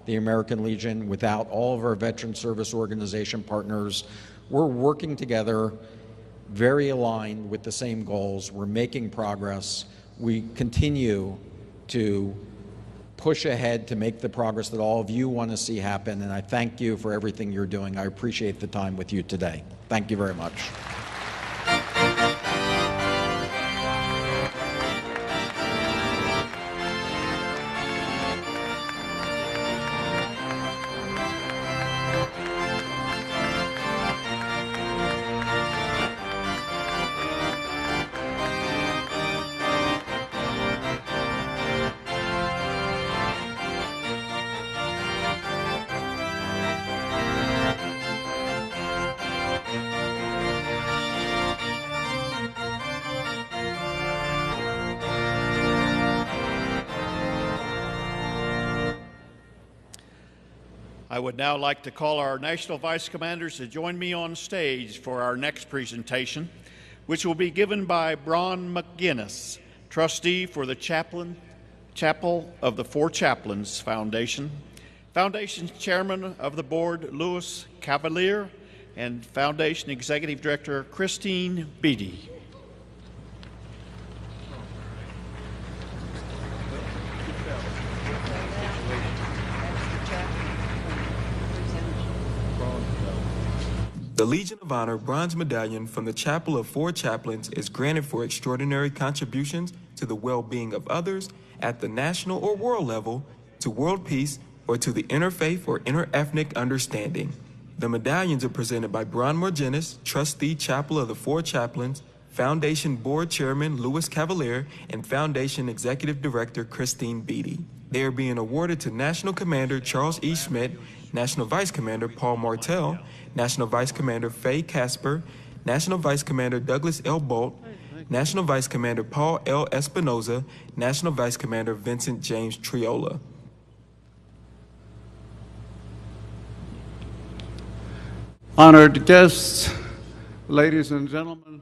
the American Legion, without all of our Veteran Service Organization partners. We're working together, very aligned with the same goals. We're making progress. We continue to push ahead to make the progress that all of you want to see happen, and I thank you for everything you're doing. I appreciate the time with you today. Thank you very much. I would now like to call our National Vice Commanders to join me on stage for our next presentation, which will be given by Bron McGinnis, trustee for the Chapel of the Four Chaplains Foundation, Foundation Chairman of the Board Louis Cavalier, and Foundation Executive Director Christine Beatty. The Legion of Honor Bronze Medallion from the Chapel of Four Chaplains is granted for extraordinary contributions to the well-being of others at the national or world level, to world peace, or to the interfaith or interethnic understanding. The medallions are presented by Bron McGinnis, trustee Chapel of the Four Chaplains, Foundation Board Chairman Louis Cavalier, and Foundation Executive Director Christine Beatty. They are being awarded to National Commander Charles E. Schmidt, National Vice Commander Paul Martell, National Vice Commander Faye Casper, National Vice Commander Douglas L. Bolt, National Vice Commander Paul L. Espinoza, National Vice Commander Vincent James Triola. Honored guests, ladies and gentlemen,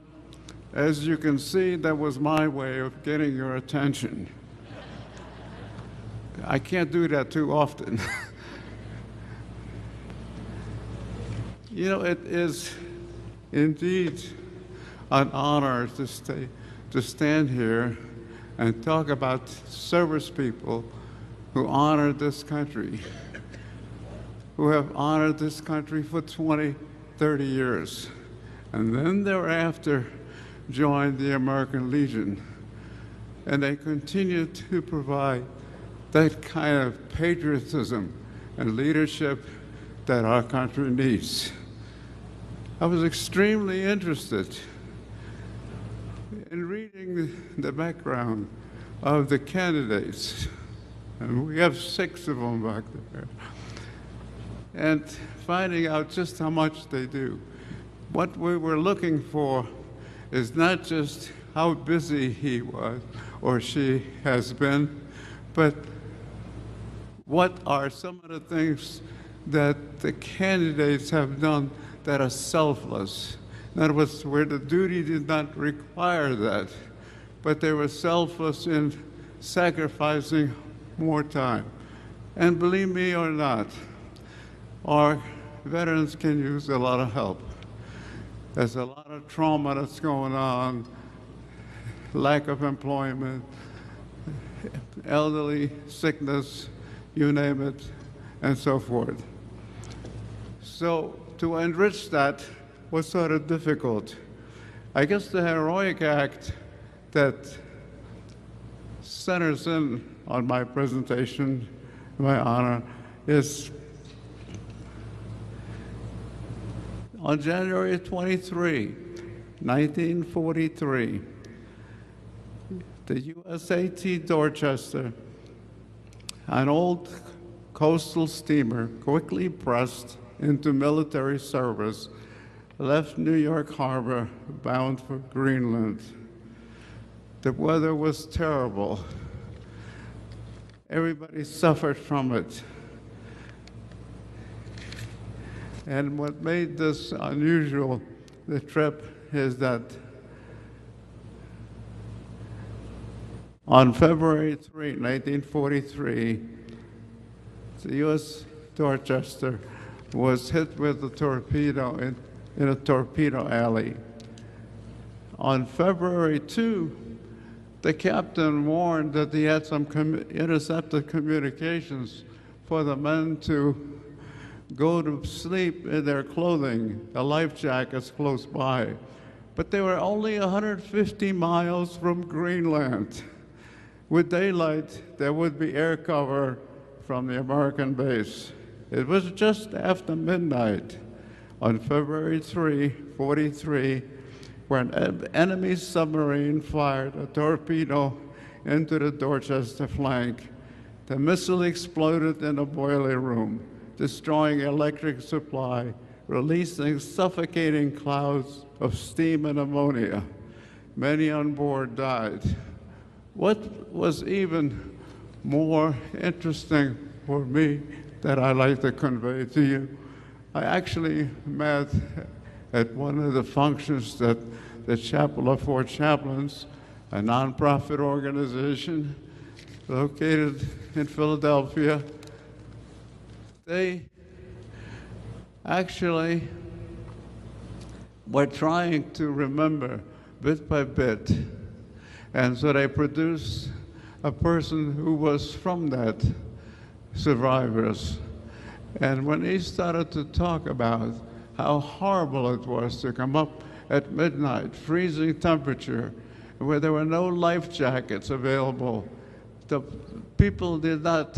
as you can see, that was my way of getting your attention. I can't do that too often. You know, it is indeed an honor to stand here and talk about service people who honor this country, who have honored this country for 20, 30 years, and then thereafter joined the American Legion. And they continue to provide that kind of patriotism and leadership that our country needs. I was extremely interested in reading the background of the candidates, and we have 6 of them back there, and finding out just how much they do. What we were looking for is not just how busy he was or she has been, but what are some of the things that the candidates have done that are selfless. In other words, where the duty did not require that, but they were selfless in sacrificing more time. And believe me or not, our veterans can use a lot of help. There's a lot of trauma that's going on, lack of employment, elderly, sickness, you name it, and so forth. So to enrich that was sort of difficult. I guess the heroic act that centers in on my presentation, my honor, is on January 23, 1943, the USAT Dorchester, an old coastal steamer quickly pressed into military service, left New York Harbor bound for Greenland. The weather was terrible. Everybody suffered from it. And what made this unusual, the trip, is that on February 3, 1943, the U.S. Dorchester was hit with a torpedo in a torpedo alley. On February 2, the captain warned that he had some intercepted communications for the men to go to sleep in their clothing, the life jackets close by. But they were only 150 miles from Greenland. With daylight, there would be air cover from the American base. It was just after midnight on February 3, 43, when an enemy submarine fired a torpedo into the Dorchester flank. The missile exploded in the boiler room, destroying electric supply, releasing suffocating clouds of steam and ammonia. Many on board died. What was even more interesting for me that I'd like to convey to you, I actually met at one of the functions that the Chapel of Four Chaplains, a nonprofit organization located in Philadelphia, they actually were trying to remember bit by bit. And so they produced a person who was from that survivors. And when he started to talk about how horrible it was to come up at midnight, freezing temperature, where there were no life jackets available, the people did not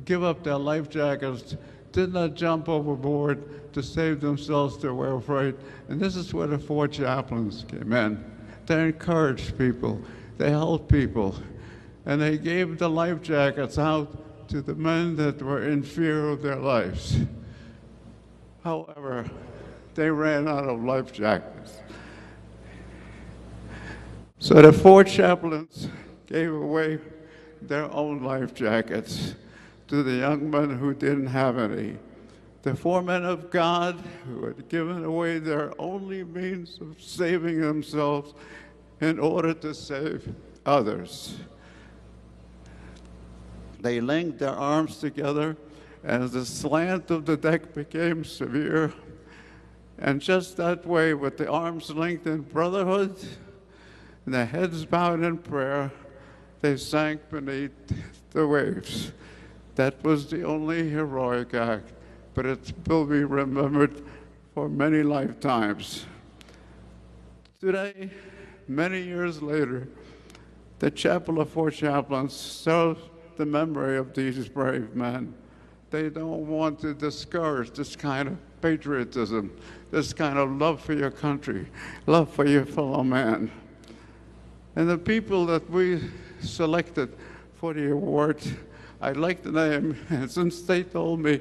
give up their life jackets, did not jump overboard to save themselves. They were afraid. And this is where the four chaplains came in. They encouraged people, they helped people, and they gave the life jackets out to the men that were in fear of their lives. However, they ran out of life jackets. So the four chaplains gave away their own life jackets to the young men who didn't have any. The four men of God who had given away their only means of saving themselves in order to save others. They linked their arms together as the slant of the deck became severe. And just that way, with the arms linked in brotherhood and their heads bowed in prayer, they sank beneath the waves. That was the only heroic act, but it will be remembered for many lifetimes. Today, many years later, the Chapel of Four Chaplains serves the memory of these brave men. They don't want to discourage this kind of patriotism, this kind of love for your country, love for your fellow man. And the people that we selected for the award, I'd like to name, and since they told me,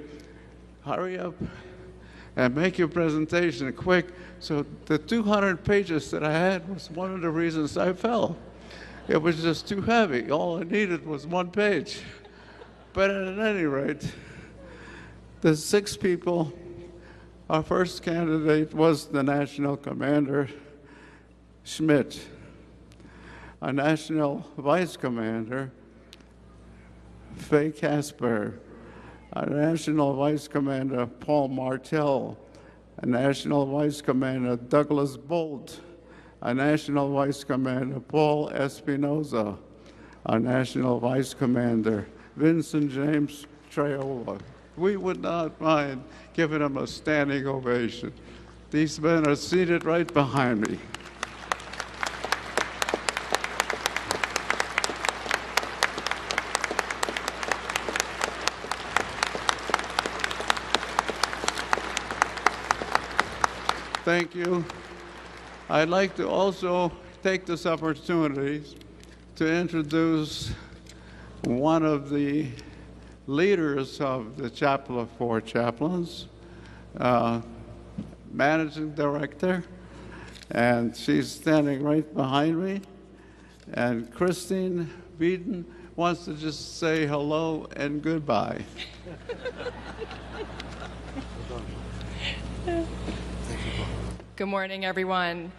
hurry up and make your presentation quick, so the 200 pages that I had was one of the reasons I fell. It was just too heavy. All I needed was one page. But at any rate, the 6 people, our first candidate was the National Commander, Schmidt. Our National Vice Commander, Faye Casper. Our National Vice Commander, Paul Martell. Our National Vice Commander, Douglas Bolt. Our National Vice Commander, Paul Espinoza. Our National Vice Commander, Vincent James Traola. We would not mind giving them a standing ovation. These men are seated right behind me. Thank you. I'd like to also take this opportunity to introduce one of the leaders of the Chapel of Four Chaplains, Managing Director, and she's standing right behind me. And Christine Beaton wants to just say hello and goodbye. Good morning, everyone.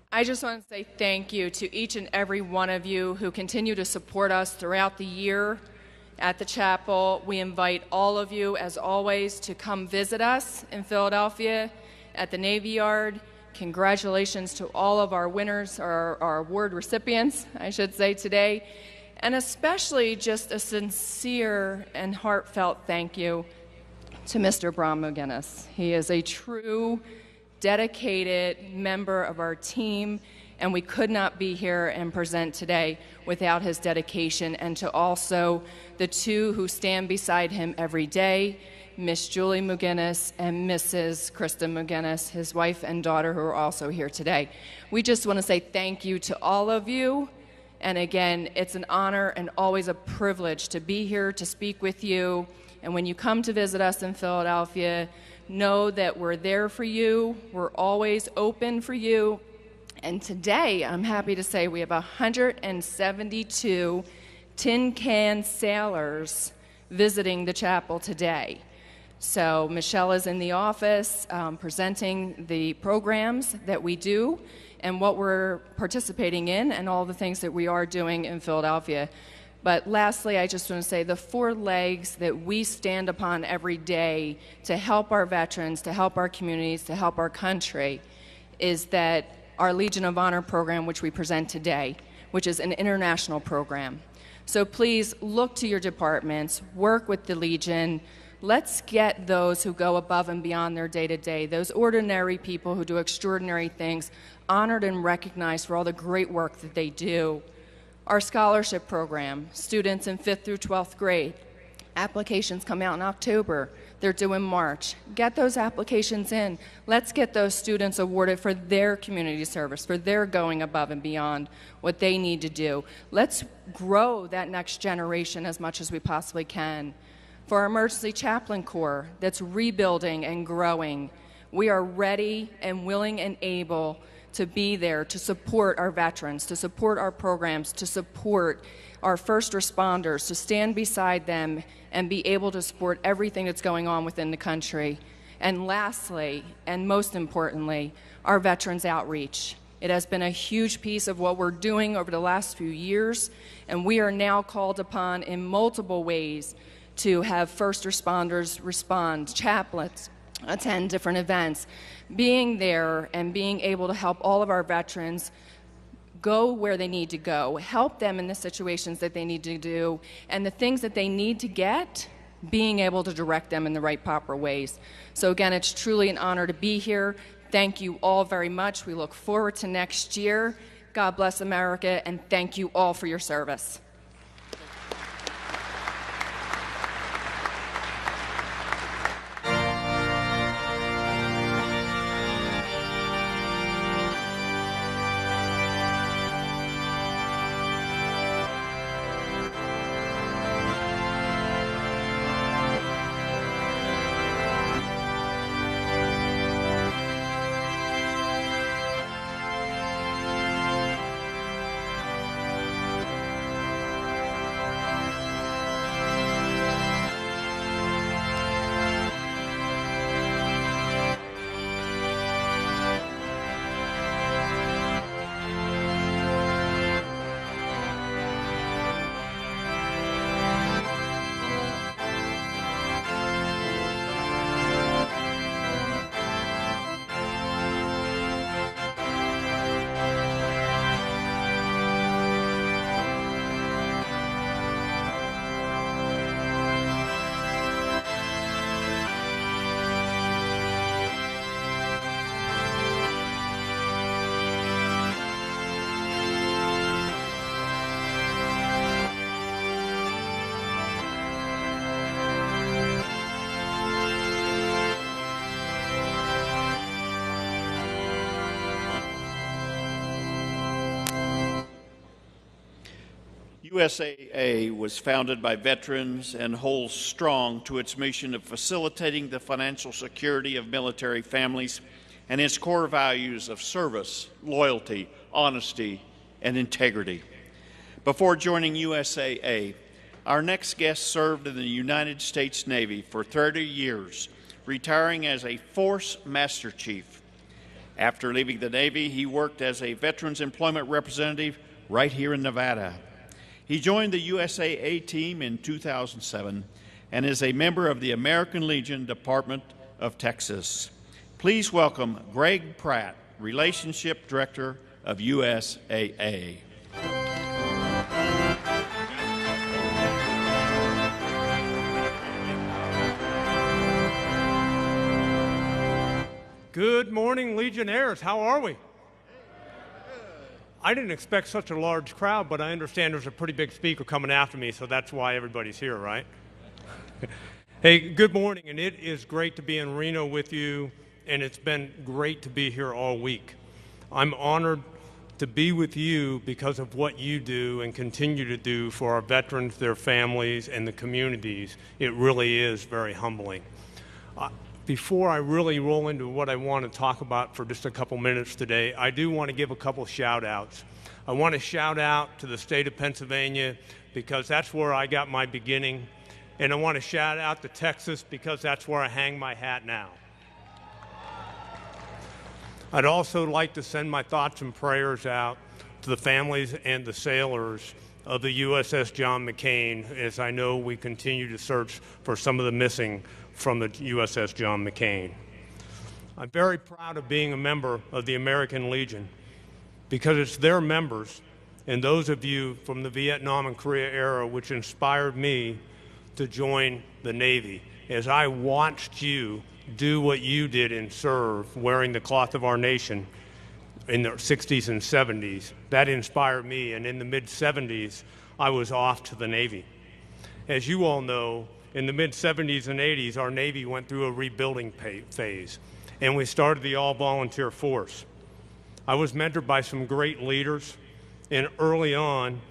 I just want to say thank you to each and every one of you who continue to support us throughout the year at the chapel. We invite all of you, as always, to come visit us in Philadelphia at the Navy Yard. Congratulations to all of our winners, our award recipients, I should say, today. And especially just a sincere and heartfelt thank you to Mr. Bron McGinnis. He is a true, dedicated member of our team, and we could not be here and present today without his dedication. And to also the two who stand beside him every day, Miss Julie McGinnis and Mrs. Krista McGinnis, his wife and daughter, who are also here today. We just want to say thank you to all of you. And again, it's an honor and always a privilege to be here to speak with you. And when you come to visit us in Philadelphia, know that we're there for you. We're always open for you. And today, I'm happy to say we have 172 tin can sailors visiting the chapel today. So Michelle is in the office presenting the programs that we do and what we're participating in and all the things that we are doing in Philadelphia. But lastly, I just want to say the four legs that we stand upon every day to help our veterans, to help our communities, to help our country, is that our Legion of Honor program, which we present today, which is an international program. So please look to your departments, work with the Legion. Let's get those who go above and beyond their day-to-day, those ordinary people who do extraordinary things, honored and recognized for all the great work that they do. Our scholarship program, students in 5th through 12th grade, applications come out in October. They're due in March. Get those applications in. Let's get those students awarded for their community service, for their going above and beyond what they need to do. Let's grow that next generation as much as we possibly can. For our Emergency Chaplain Corps that's rebuilding and growing, we are ready and willing and able to be there to support our veterans, to support our programs, to support our first responders, to stand beside them and be able to support everything that's going on within the country. And lastly, and most importantly, our veterans outreach. It has been a huge piece of what we're doing over the last few years, and we are now called upon in multiple ways to have first responders respond, chaplains attend different events, being there and being able to help all of our veterans go where they need to go, help them in the situations that they need to do, and the things that they need to get, being able to direct them in the right proper ways. So again, it's truly an honor to be here. Thank you all very much. We look forward to next year. God bless America, and thank you all for your service. USAA was founded by veterans and holds strong to its mission of facilitating the financial security of military families and its core values of service, loyalty, honesty, and integrity. Before joining USAA, our next guest served in the United States Navy for 30 years, retiring as a Force Master Chief. After leaving the Navy, he worked as a Veterans Employment Representative right here in Nevada. He joined the USAA team in 2007 and is a member of the American Legion Department of Texas. Please welcome Greg Pratt, Relationship Director of USAA. Good morning, Legionnaires. How are we? I didn't expect such a large crowd, but I understand there's a pretty big speaker coming after me, so that's why everybody's here, right? Hey, good morning, and it is great to be in Reno with you, and it's been great to be here all week. I'm honored to be with you because of what you do and continue to do for our veterans, their families, and the communities. It really is very humbling. Before I really roll into what I want to talk about for just a couple minutes today, I do want to give a couple shout outs. I want to shout out to the state of Pennsylvania because that's where I got my beginning. And I want to shout out to Texas because that's where I hang my hat now. I'd also like to send my thoughts and prayers out to the families and the sailors of the USS John McCain, as I know we continue to search for some of the missing from the USS John McCain. I'm very proud of being a member of the American Legion because it's their members and those of you from the Vietnam and Korea era which inspired me to join the Navy. As I watched you do what you did and serve wearing the cloth of our nation in the 60s and 70s, that inspired me, and in the mid-70s, I was off to the Navy. As you all know, in the mid-70s and 80s, our Navy went through a rebuilding phase, and we started the all-volunteer force. I was mentored by some great leaders, and early on,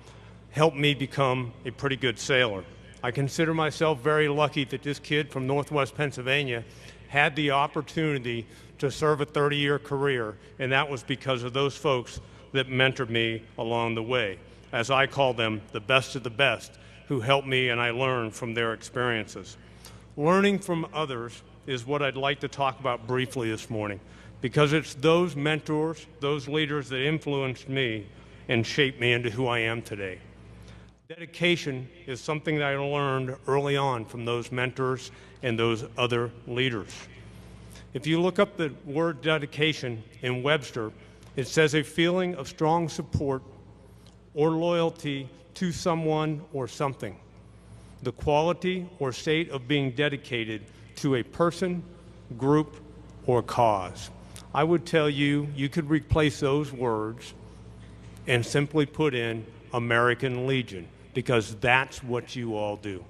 helped me become a pretty good sailor. I consider myself very lucky that this kid from Northwest Pennsylvania had the opportunity to serve a 30-year career, and that was because of those folks that mentored me along the way. As I call them, the best of the best, who helped me and I learned from their experiences. Learning from others is what I'd like to talk about briefly this morning, because it's those mentors, those leaders that influenced me and shaped me into who I am today. Dedication is something that I learned early on from those mentors and those other leaders. If you look up the word dedication in Webster, it says a feeling of strong support or loyalty to someone or something. The quality or state of being dedicated to a person, group, or cause. I would tell you, you could replace those words and simply put in American Legion, because that's what you all do.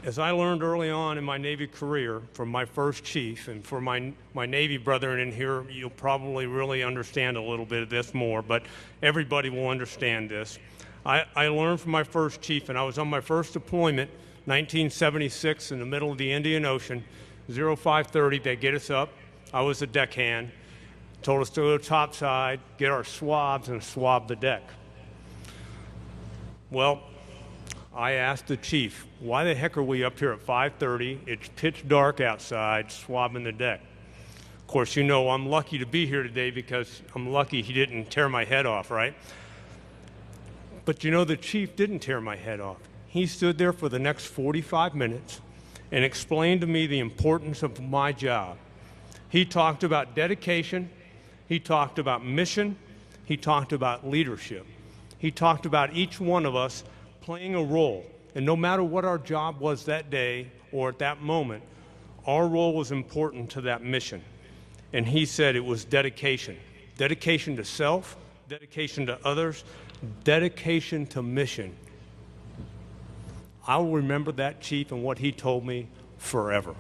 As I learned early on in my Navy career from my first chief, and for my Navy brethren in here, you'll probably really understand a little bit of this more, but everybody will understand this. I learned from my first chief, and I was on my first deployment, 1976, in the middle of the Indian Ocean, 0530, they get us up. I was the deckhand, told us to go topside, get our swabs, and swab the deck. Well, I asked the chief, why the heck are we up here at 5:30? It's pitch dark outside, swabbing the deck. Of course, you know I'm lucky to be here today because I'm lucky he didn't tear my head off, right? But you know, the chief didn't tear my head off. He stood there for the next 45 minutes and explained to me the importance of my job. He talked about dedication, he talked about mission, he talked about leadership. He talked about each one of us playing a role, and no matter what our job was that day or at that moment, our role was important to that mission. And he said it was dedication. Dedication to self, dedication to others, dedication to mission. I'll remember that chief and what he told me forever.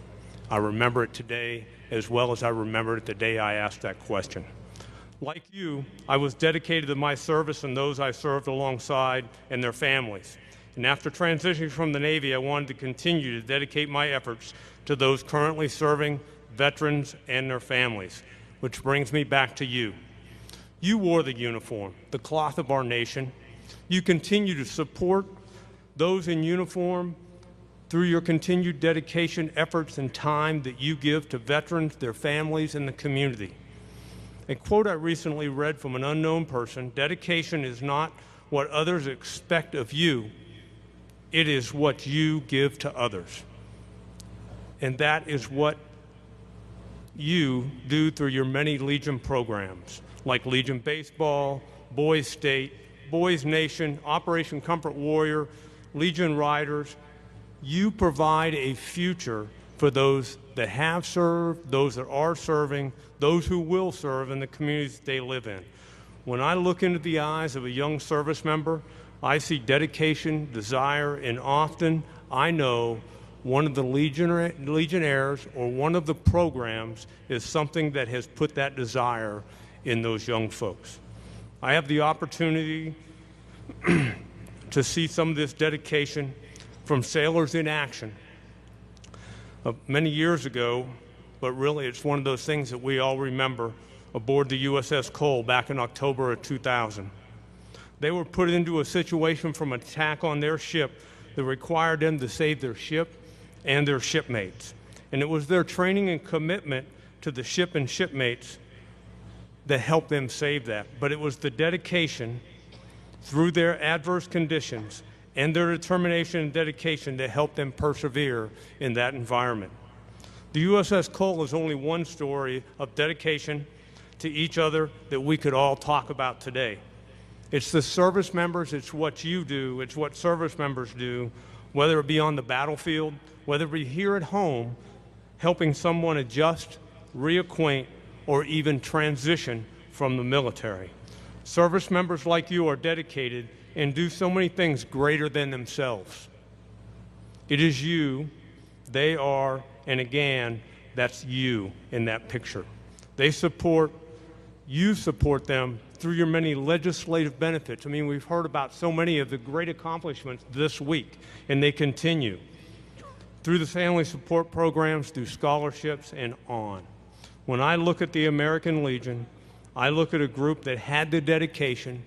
I remember it today as well as I remembered it the day I asked that question. Like you, I was dedicated to my service and those I served alongside and their families. And after transitioning from the Navy, I wanted to continue to dedicate my efforts to those currently serving veterans and their families, which brings me back to you. You wore the uniform, the cloth of our nation. You continue to support those in uniform through your continued dedication, efforts, and time that you give to veterans, their families, and the community. A quote I recently read from an unknown person: dedication is not what others expect of you, it is what you give to others. And that is what you do through your many Legion programs, like Legion Baseball, Boys State, Boys Nation, Operation Comfort Warrior, Legion Riders. You provide a future for those that have served, those that are serving, those who will serve in the communities they live in. When I look into the eyes of a young service member, I see dedication, desire, and often I know one of the Legionnaires or one of the programs is something that has put that desire in those young folks. I have the opportunity to see some of this dedication from sailors in action many years ago, but really it's one of those things that we all remember aboard the USS Cole back in October of 2000. They were put into a situation from an attack on their ship that required them to save their ship and their shipmates. And it was their training and commitment to the ship and shipmates that helped them save that. But it was the dedication through their adverse conditions and their determination and dedication that helped them persevere in that environment. The USS Cole is only one story of dedication to each other that we could all talk about today. It's the service members, it's what you do, it's what service members do, whether it be on the battlefield, whether it be here at home, helping someone adjust, reacquaint, or even transition from the military. Service members like you are dedicated and do so many things greater than themselves. It is you, they are, and again, that's you in that picture. They support, you support them through your many legislative benefits. I mean, we've heard about so many of the great accomplishments this week, and they continue. Through the family support programs, through scholarships, and on. When I look at the American Legion, I look at a group that had the dedication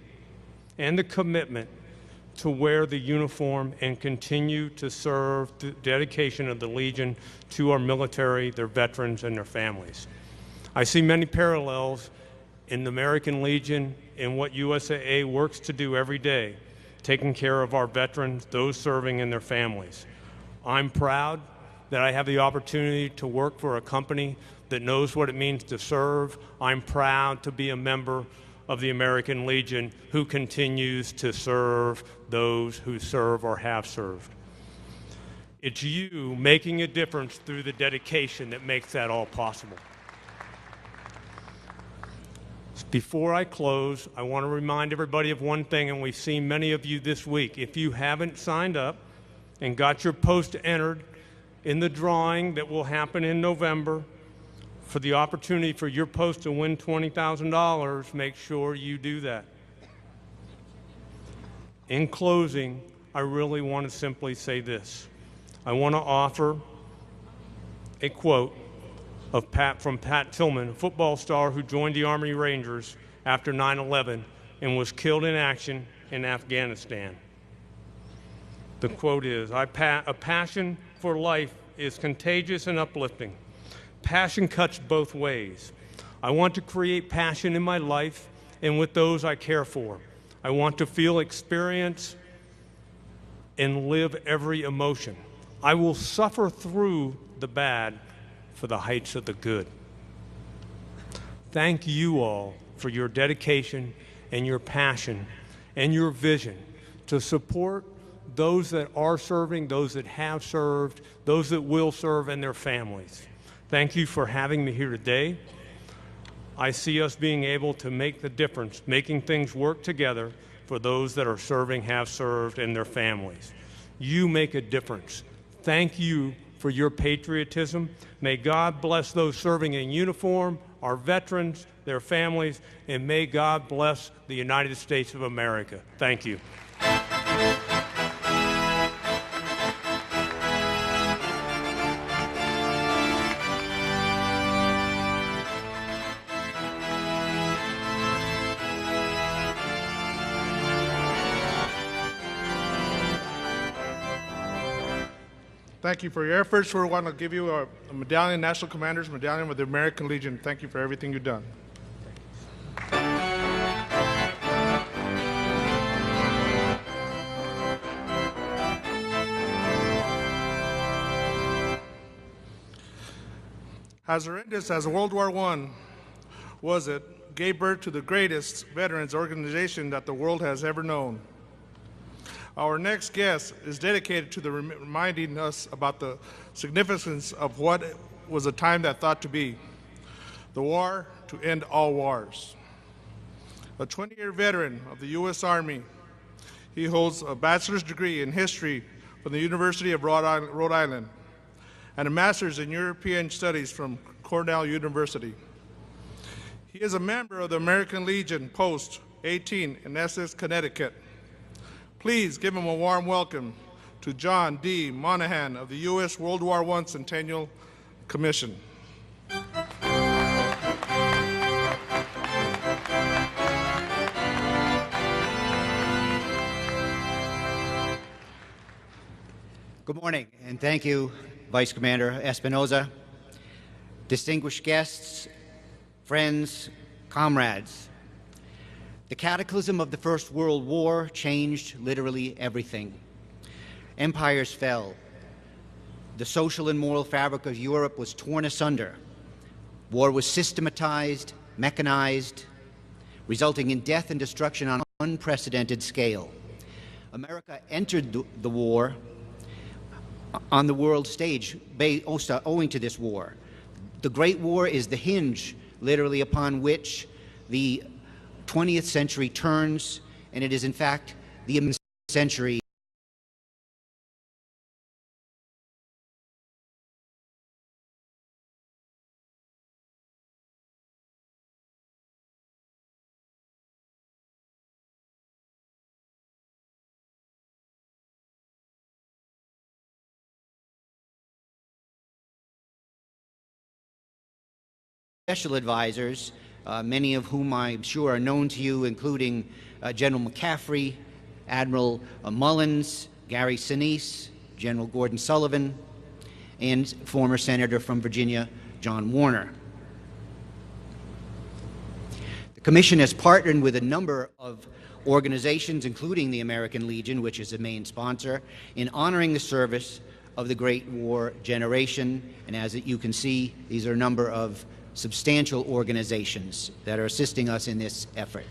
and the commitment to wear the uniform and continue to serve the dedication of the Legion to our military, their veterans, and their families. I see many parallels in the American Legion and what USAA works to do every day, taking care of our veterans, those serving, and their families. I'm proud that I have the opportunity to work for a company that knows what it means to serve. I'm proud to be a member of the American Legion who continues to serve those who serve or have served. It's you making a difference through the dedication that makes that all possible. Before I close, I want to remind everybody of one thing, and we've seen many of you this week. If you haven't signed up and got your post entered in the drawing that will happen in November for the opportunity for your post to win $20,000, make sure you do that. In closing, I really want to simply say this. I want to offer a quote from Pat Tillman, a football star who joined the Army Rangers after 9/11 and was killed in action in Afghanistan. The quote is, a passion for life is contagious and uplifting. Passion cuts both ways. I want to create passion in my life and with those I care for. I want to feel, experience, and live every emotion. I will suffer through the bad for the heights of the good. Thank you all for your dedication and your passion and your vision to support those that are serving, those that have served, those that will serve, and their families. Thank you for having me here today. I see us being able to make the difference, making things work together for those that are serving, have served, and their families. You make a difference. Thank you for your patriotism. May God bless those serving in uniform, our veterans, their families, and may God bless the United States of America. Thank you. Thank you for your efforts. We want to give you a medallion, National Commander's Medallion with the American Legion. Thank you for everything you've done. As horrendous as World War I was, it gave birth to the greatest veterans organization that the world has ever known. Our next guest is dedicated to reminding us about the significance of what was a time that thought to be the war to end all wars. A 20-year veteran of the U.S. Army, he holds a bachelor's degree in history from the University of Rhode Island and a master's in European Studies from Cornell University. He is a member of the American Legion Post 18 in Essex, Connecticut. Please give him a warm welcome to John D. Monahan of the U.S. World War I Centennial Commission. Good morning, and thank you, Vice Commander Espinoza, distinguished guests, friends, comrades. The cataclysm of the First World War changed literally everything. Empires fell. The social and moral fabric of Europe was torn asunder. War was systematized, mechanized, resulting in death and destruction on an unprecedented scale. America entered the war on the world stage owing to this war. The Great War is the hinge, literally, upon which the 20th century turns, and it is, in fact, the century. Special advisors, many of whom I'm sure are known to you, including General McCaffrey, Admiral Mullins, Gary Sinise, General Gordon Sullivan, and former Senator from Virginia, John Warner. The Commission has partnered with a number of organizations, including the American Legion, which is the main sponsor, in honoring the service of the Great War generation. And as you can see, these are a number of substantial organizations that are assisting us in this effort.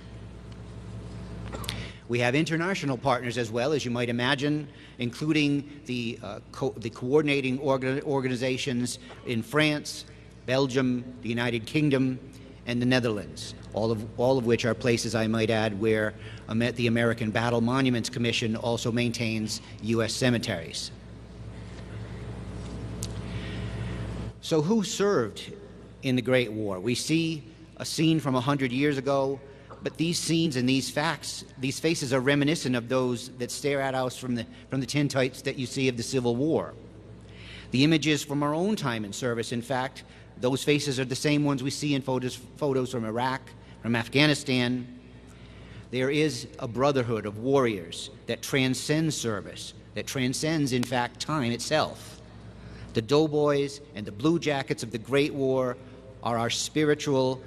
We have international partners as well, as you might imagine, including the coordinating organizations in France, Belgium, the United Kingdom, and the Netherlands, all of which are places, I might add, where the American Battle Monuments Commission also maintains U.S. cemeteries. So who served in the Great War? We see a scene from 100 years ago, but these scenes and these facts, these faces are reminiscent of those that stare at us from the tintypes that you see of the Civil War. The images from our own time in service, in fact, those faces are the same ones we see in photos from Iraq, from Afghanistan. There is a brotherhood of warriors that transcends service, that transcends, in fact, time itself. The doughboys and the blue jackets of the Great War are our spiritual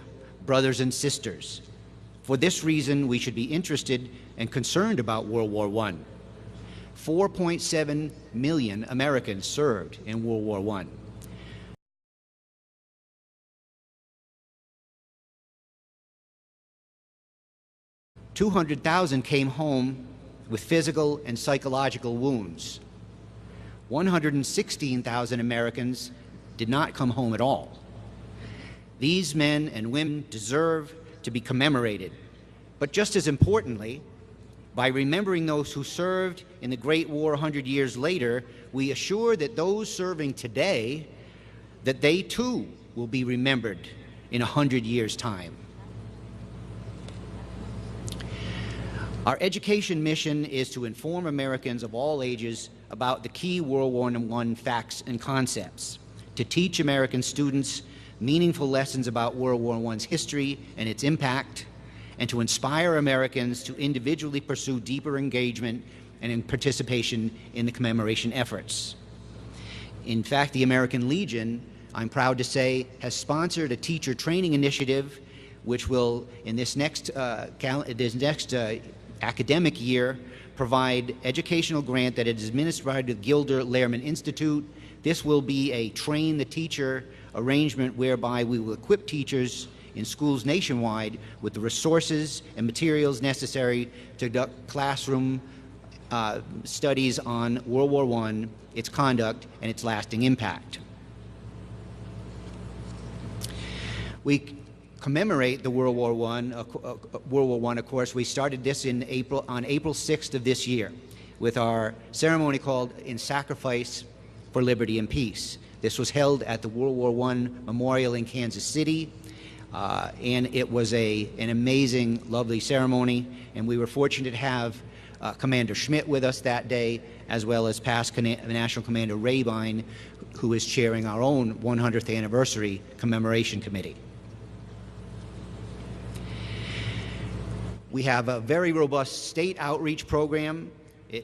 brothers and sisters. For this reason, we should be interested and concerned about World War I. 4.7 million Americans served in World War I. $200,000 came home with physical and psychological wounds. 116,000 Americans did not come home at all. These men and women deserve to be commemorated. But just as importantly, by remembering those who served in the Great War 100 years later, we assure that those serving today, that they too will be remembered in 100 years' time. Our education mission is to inform Americans of all ages about the key World War I facts and concepts, to teach American students meaningful lessons about World War I's history and its impact, and to inspire Americans to individually pursue deeper engagement and in participation in the commemoration efforts. In fact, the American Legion, I'm proud to say, has sponsored a teacher training initiative which will, in this next academic year, provide educational grant that is administered by the Gilder Lehrman Institute. This will be a train the teacher arrangement whereby we will equip teachers in schools nationwide with the resources and materials necessary to conduct classroom studies on World War I, its conduct, and its lasting impact. We commemorate the World War I, of course. We started this on April 6th of this year with our ceremony called In Sacrifice for Liberty and Peace. This was held at the World War I Memorial in Kansas City, and it was an amazing, lovely ceremony, and we were fortunate to have Commander Schmidt with us that day, as well as past National Commander Rabine, who is chairing our own 100th anniversary commemoration committee. We have a very robust state outreach program,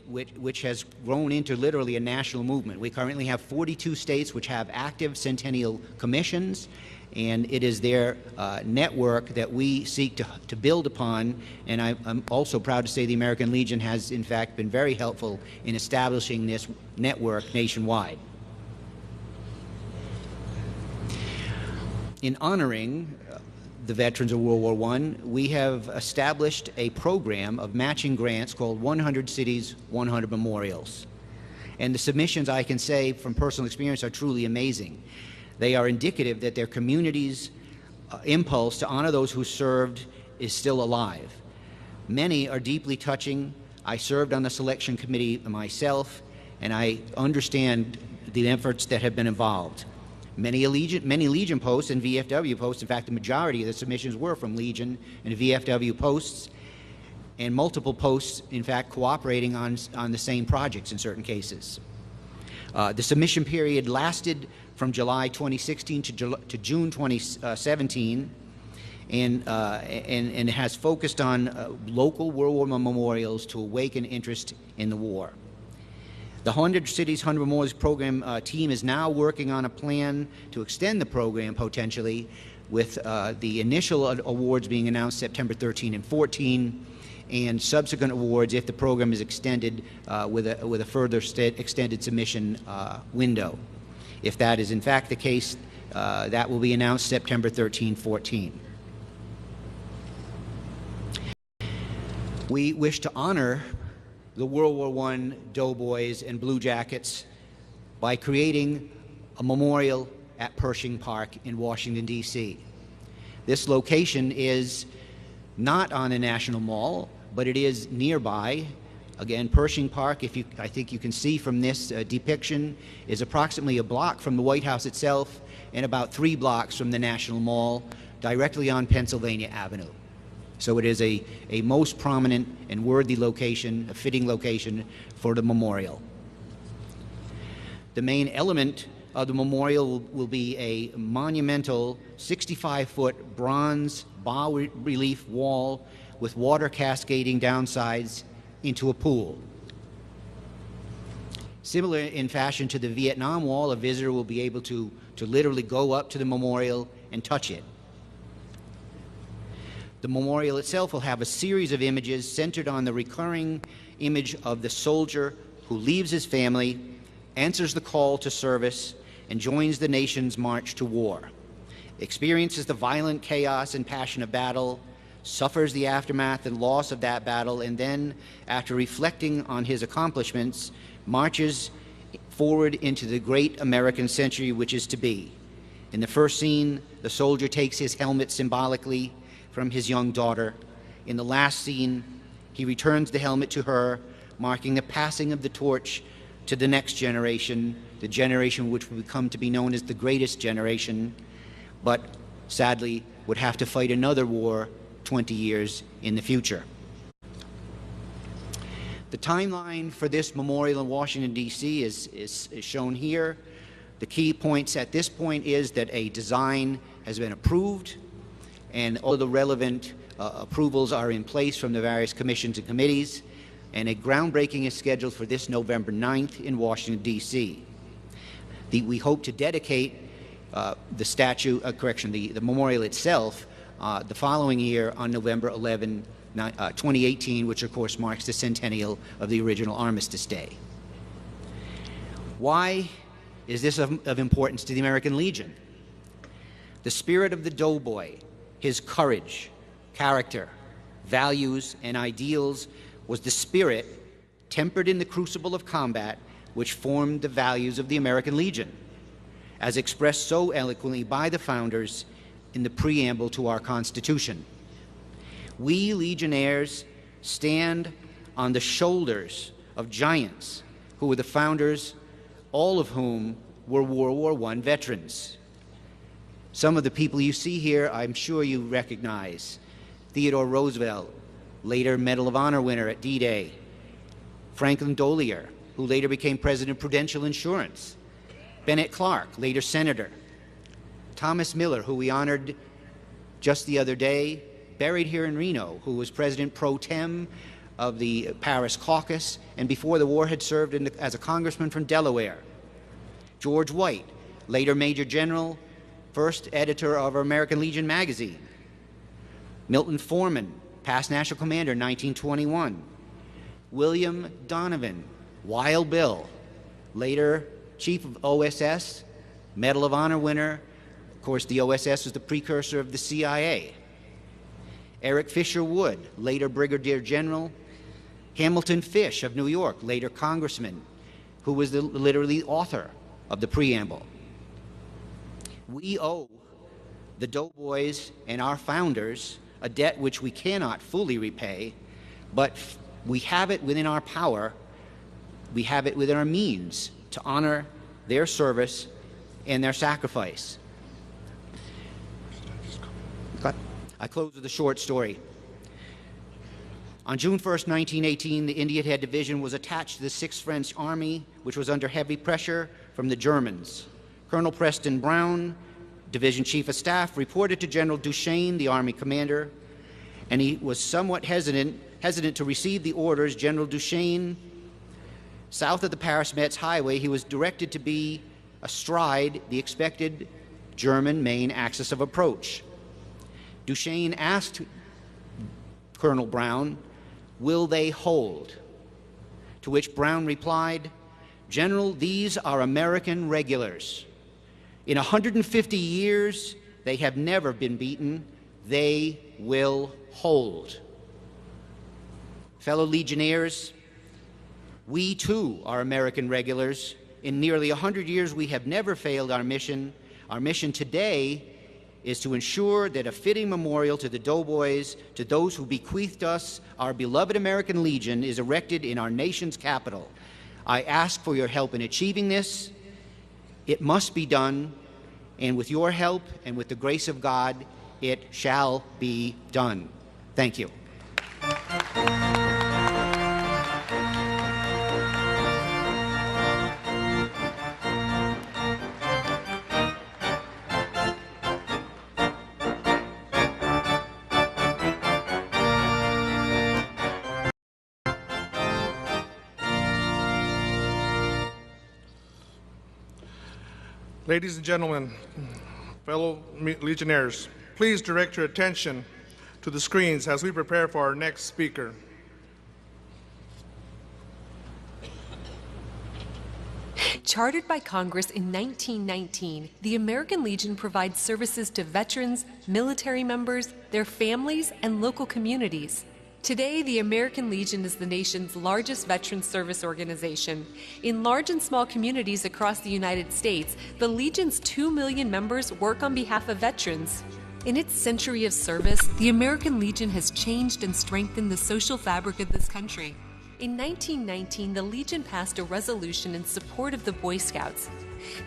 which has grown into literally a national movement. We currently have 42 states which have active Centennial Commissions, and it is their network that we seek to build upon. And I'm also proud to say the American Legion has, in fact, been very helpful in establishing this network nationwide. In honoring the veterans of World War I, we have established a program of matching grants called 100 Cities, 100 Memorials. And the submissions, I can say from personal experience, are truly amazing. They are indicative that their community's impulse to honor those who served is still alive. Many are deeply touching. I served on the selection committee myself, and I understand the efforts that have been involved. Many Legion posts and VFW posts, in fact, the majority of the submissions were from Legion and VFW posts, and multiple posts, in fact, cooperating on the same projects in certain cases. The submission period lasted from July 2016 to June 2017, and it has focused on local World War I memorials to awaken interest in the war. The 100 Cities, 100 Memorials program team is now working on a plan to extend the program potentially, with the initial awards being announced September 13 and 14, and subsequent awards if the program is extended with a further extended submission window. If that is in fact the case, that will be announced September 13-14. We wish to honor the World War I doughboys and blue jackets by creating a memorial at Pershing Park in Washington, D.C. This location is not on a national mall, but it is nearby. Again, Pershing Park, I think you can see from this depiction, is approximately a block from the White House itself and about 3 blocks from the National Mall, directly on Pennsylvania Avenue. So it is a most prominent and worthy location, a fitting location for the memorial. The main element of the memorial will be a monumental 65-foot bronze bas-relief wall with water cascading down sides into a pool. Similar in fashion to the Vietnam Wall, a visitor will be able to literally go up to the memorial and touch it. The memorial itself will have a series of images centered on the recurring image of the soldier who leaves his family, answers the call to service, and joins the nation's march to war, experiences the violent chaos and passion of battle, suffers the aftermath and loss of that battle, and then, after reflecting on his accomplishments, marches forward into the great American century which is to be. In the first scene, the soldier takes his helmet symbolically from his young daughter. In the last scene, he returns the helmet to her, marking the passing of the torch to the next generation, the generation which will come to be known as the greatest generation, but sadly would have to fight another war 20 years in the future. The timeline for this memorial in Washington, D.C. is shown here. The key points at this point is that a design has been approved, and all of the relevant approvals are in place from the various commissions and committees, and a groundbreaking is scheduled for this November 9th in Washington, D.C. We hope to dedicate the memorial itself the following year on November 11 2018, which of course marks the centennial of the original Armistice Day. Why is this of importance to the American Legion? The spirit of the doughboy, his courage, character, values, and ideals was the spirit tempered in the crucible of combat which formed the values of the American Legion, as expressed so eloquently by the founders in the preamble to our Constitution. We Legionnaires stand on the shoulders of giants who were the founders, all of whom were World War I veterans. Some of the people you see here, I'm sure you recognize. Theodore Roosevelt, later Medal of Honor winner at D-Day. Franklin Dollier, who later became President of Prudential Insurance. Bennett Clark, later Senator. Thomas Miller, who we honored just the other day, buried here in Reno, who was President pro tem of the Paris Caucus, and before the war had served as a congressman from Delaware. George White, later Major General, first editor of American Legion magazine. Milton Foreman, past National Commander, 1921. William Donovan, Wild Bill, later Chief of OSS, Medal of Honor winner. Of course, the OSS was the precursor of the CIA. Eric Fisher Wood, later Brigadier General. Hamilton Fish of New York, later Congressman, who was literally the author of the preamble. We owe the doughboys and our founders a debt which we cannot fully repay, but we have it within our power, we have it within our means to honor their service and their sacrifice. I close with a short story. On June 1st, 1918, the Indian Head Division was attached to the 6th French Army, which was under heavy pressure from the Germans. Colonel Preston Brown, Division Chief of Staff, reported to General Duchesne, the Army commander, and he was somewhat hesitant to receive the orders. General Duchesne, south of the Paris-Metz highway, he was directed to be astride the expected German main axis of approach. Duchesne asked Colonel Brown, "Will they hold?" To which Brown replied, "General, these are American regulars. In 150 years, they have never been beaten. They will hold." Fellow Legionnaires, we too are American regulars. In nearly 100 years, we have never failed our mission. Our mission today is to ensure that a fitting memorial to the doughboys, to those who bequeathed us our beloved American Legion, is erected in our nation's capital. I ask for your help in achieving this. It must be done, and with your help and with the grace of God, it shall be done. Thank you. Ladies and gentlemen, fellow Legionnaires, please direct your attention to the screens as we prepare for our next speaker. Chartered by Congress in 1919, the American Legion provides services to veterans, military members, their families, and local communities. Today, the American Legion is the nation's largest veterans service organization. In large and small communities across the United States, the Legion's 2 million members work on behalf of veterans. In its century of service, the American Legion has changed and strengthened the social fabric of this country. In 1919, the Legion passed a resolution in support of the Boy Scouts.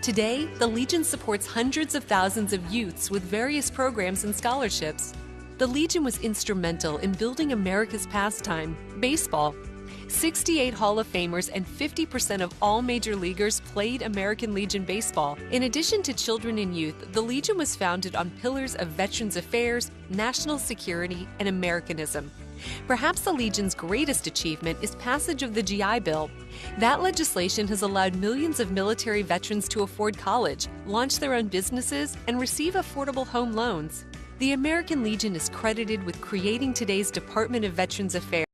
Today, the Legion supports hundreds of thousands of youths with various programs and scholarships. The Legion was instrumental in building America's pastime, baseball. 68 Hall of Famers and 50% of all major leaguers played American Legion baseball. In addition to children and youth, the Legion was founded on pillars of Veterans Affairs, national security, and Americanism. Perhaps the Legion's greatest achievement is passage of the GI Bill. That legislation has allowed millions of military veterans to afford college, launch their own businesses, and receive affordable home loans. The American Legion is credited with creating today's Department of Veterans Affairs.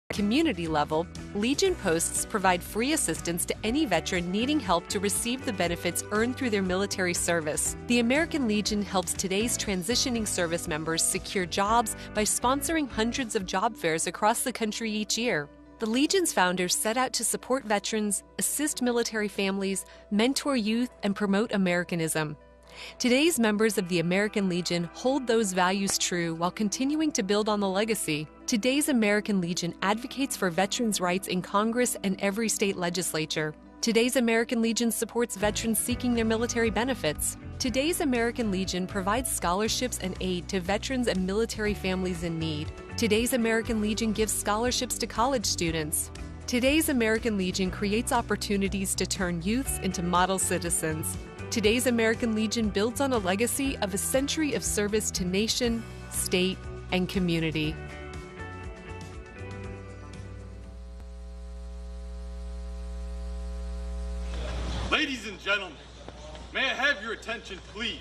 At the community level, Legion posts provide free assistance to any veteran needing help to receive the benefits earned through their military service. The American Legion helps today's transitioning service members secure jobs by sponsoring hundreds of job fairs across the country each year. The Legion's founders set out to support veterans, assist military families, mentor youth, and promote Americanism. Today's members of the American Legion hold those values true while continuing to build on the legacy. Today's American Legion advocates for veterans' rights in Congress and every state legislature. Today's American Legion supports veterans seeking their military benefits. Today's American Legion provides scholarships and aid to veterans and military families in need. Today's American Legion gives scholarships to college students. Today's American Legion creates opportunities to turn youths into model citizens. Today's American Legion builds on a legacy of a century of service to nation, state, and community. Ladies and gentlemen, may I have your attention, please?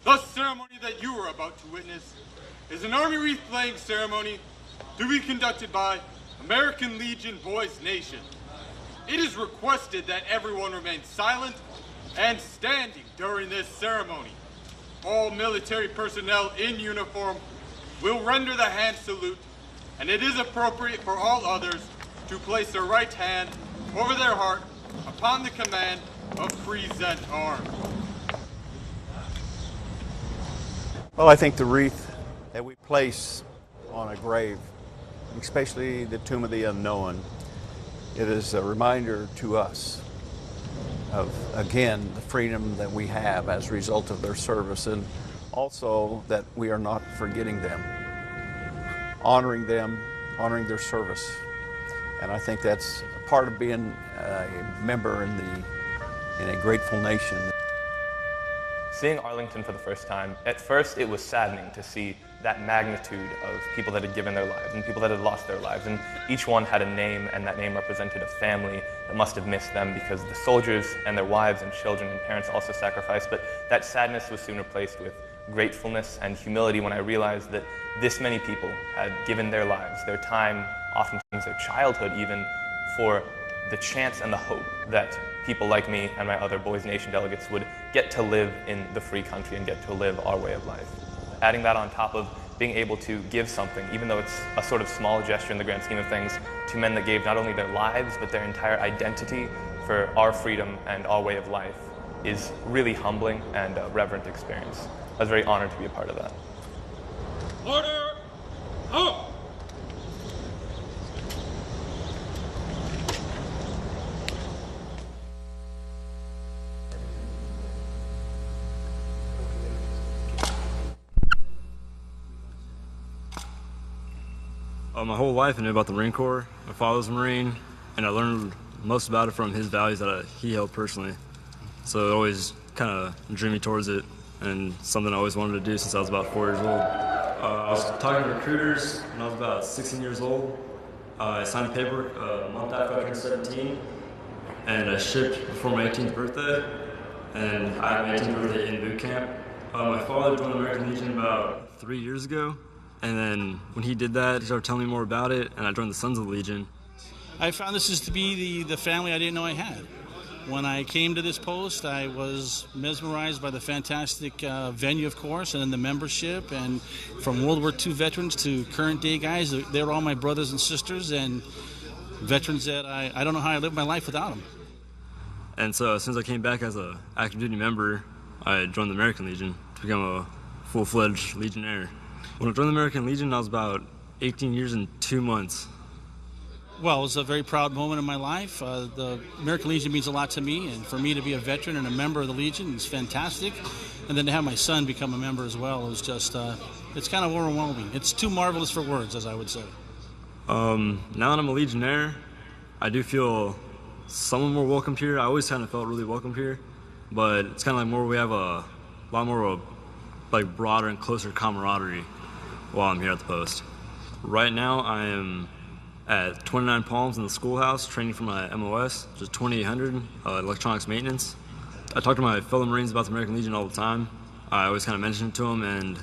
The ceremony that you are about to witness is an Army wreath-laying ceremony to be conducted by American Legion Boys Nation. It is requested that everyone remain silent and standing during this ceremony. All military personnel in uniform will render the hand salute, and it is appropriate for all others to place their right hand over their heart upon the command of present arms. Well, I think the wreath that we place on a grave, especially the Tomb of the Unknown, it is a reminder to us of, again, the freedom that we have as a result of their service, and also that we are not forgetting them, honoring their service. And I think that's part of being a member in a grateful nation. Seeing Arlington for the first time, at first it was saddening to see that magnitude of people that had given their lives and people that had lost their lives, and each one had a name, and that name represented a family that must have missed them because the soldiers and their wives and children and parents also sacrificed. But that sadness was soon replaced with gratefulness and humility when I realized that this many people had given their lives, their time, oftentimes their childhood even, for the chance and the hope that people like me and my other Boys Nation delegates would get to live in the free country and get to live our way of life. Adding that on top of being able to give something, even though it's a sort of small gesture in the grand scheme of things, to men that gave not only their lives, but their entire identity for our freedom and our way of life, is really humbling and a reverent experience. I was very honored to be a part of that. Order! Up! My whole life I knew about the Marine Corps. My father was a Marine, and I learned most about it from his values that he held personally. So it always kind of drew me towards it, and something I always wanted to do since I was about 4 years old. I was talking to recruiters when I was about 16 years old. I signed a paper a month after I turned 17, and I shipped before my 18th birthday, and I had my 18th birthday in boot camp. My father joined the American Legion about 3 years ago. And then when he did that, he started telling me more about it, and I joined the Sons of the Legion. I found this is to be the family I didn't know I had. When I came to this post, I was mesmerized by the fantastic venue, of course, and then the membership. And from World War II veterans to current day guys, they're all my brothers and sisters and veterans that I don't know how I live my life without them. And so since I came back as an active duty member, I joined the American Legion to become a full-fledged Legionnaire. When I joined the American Legion, I was about 18 years and 2 months. Well, it was a very proud moment in my life. The American Legion means a lot to me, and for me to be a veteran and a member of the Legion is fantastic. And then to have my son become a member as well is just, it's kind of overwhelming. It's too marvelous for words, as I would say. Now that I'm a Legionnaire, I do feel somewhat more welcomed here. I always kind of felt really welcomed here, but it's kind of like we have a lot more of a broader and closer camaraderie while I'm here at the post. Right now, I am at 29 Palms in the schoolhouse training for my MOS, which is 2800 electronics maintenance. I talk to my fellow Marines about the American Legion all the time. I always kind of mention it to them, and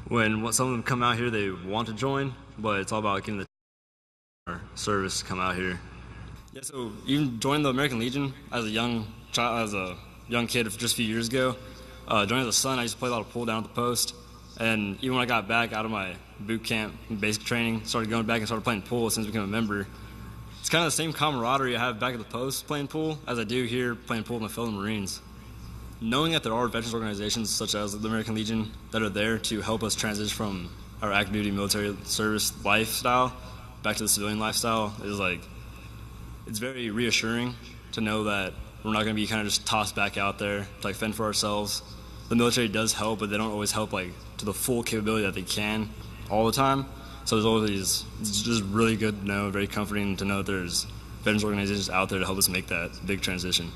when some of them come out here, they want to join, but it's all about getting the service to come out here. Yeah, so even joining the American Legion as a young kid just a few years ago, joining as a son, I used to play a lot of pool down at the post, and even when I got back out of my boot camp and basic training, started going back and started playing pool since I became a member. It's kind of the same camaraderie I have back at the post playing pool as I do here playing pool with my fellow Marines. Knowing that there are veterans organizations such as the American Legion that are there to help us transition from our active duty military service lifestyle back to the civilian lifestyle is it's very reassuring to know that we're not going to be kind of just tossed back out there to fend for ourselves. The military does help, but they don't always help to the full capability that they can all the time. So it's just really good to know, very comforting to know that there's veterans organizations out there to help us make that big transition.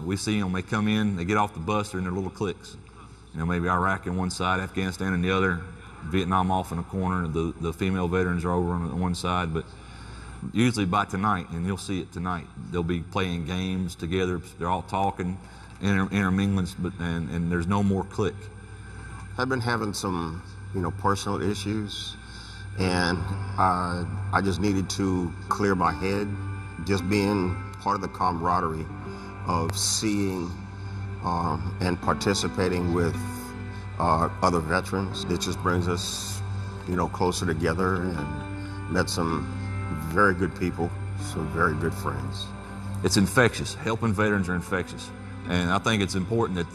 We see them, they come in, they get off the bus, they're in their little cliques. You know, maybe Iraq on one side, Afghanistan on the other, Vietnam off in a corner, the female veterans are over on one side, but usually by tonight, and you'll see it tonight, they'll be playing games together, they're all talking, intermingling, and there's no more clique. I've been having some, personal issues, and I just needed to clear my head, just being part of the camaraderie of seeing and participating with other veterans. It just brings us, closer together, and met some very good people, some very good friends. It's infectious. Helping veterans are infectious. And I think it's important that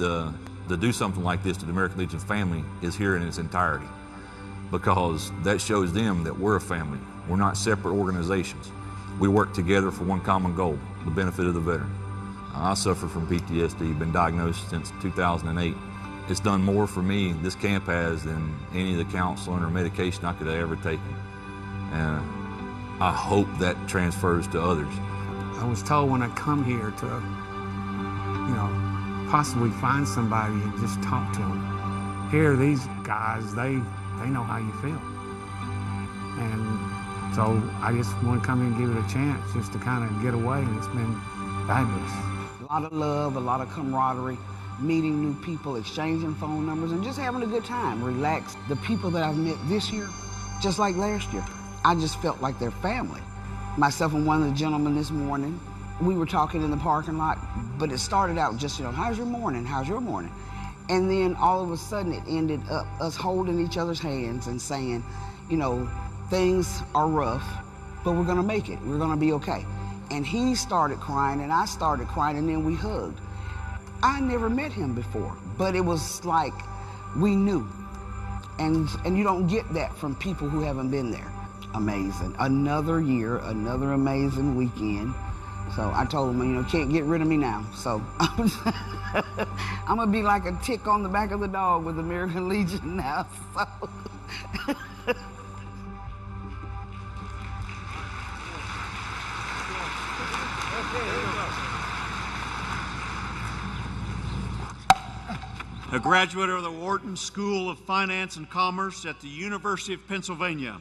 to do something like this to the American Legion family is here in its entirety, because that shows them that we're a family. We're not separate organizations. We work together for one common goal, the benefit of the veteran. I suffer from PTSD, been diagnosed since 2008. It's done more for me, this camp has, than any of the counseling or medication I could have ever taken. And I hope that transfers to others. I was told when I come here to, possibly find somebody and just talk to them. Here, these guys, they know how you feel. And so I just want to come in and give it a chance just to kind of get away, and it's been fabulous. A lot of love, a lot of camaraderie, meeting new people, exchanging phone numbers, and just having a good time, relax. The people that I've met this year, just like last year, I just felt like they're family. Myself and one of the gentlemen this morning, we were talking in the parking lot, but it started out just, how's your morning? How's your morning? And then all of a sudden it ended up us holding each other's hands and saying, things are rough, but we're gonna make it. We're gonna be okay. And he started crying and I started crying, and then we hugged. I never met him before, but it was like we knew. And you don't get that from people who haven't been there. Amazing. Another year, another amazing weekend. So I told him, can't get rid of me now. So I'm gonna be like a tick on the back of the dog with American Legion now. So. A graduate of the Wharton School of Finance and Commerce at the University of Pennsylvania.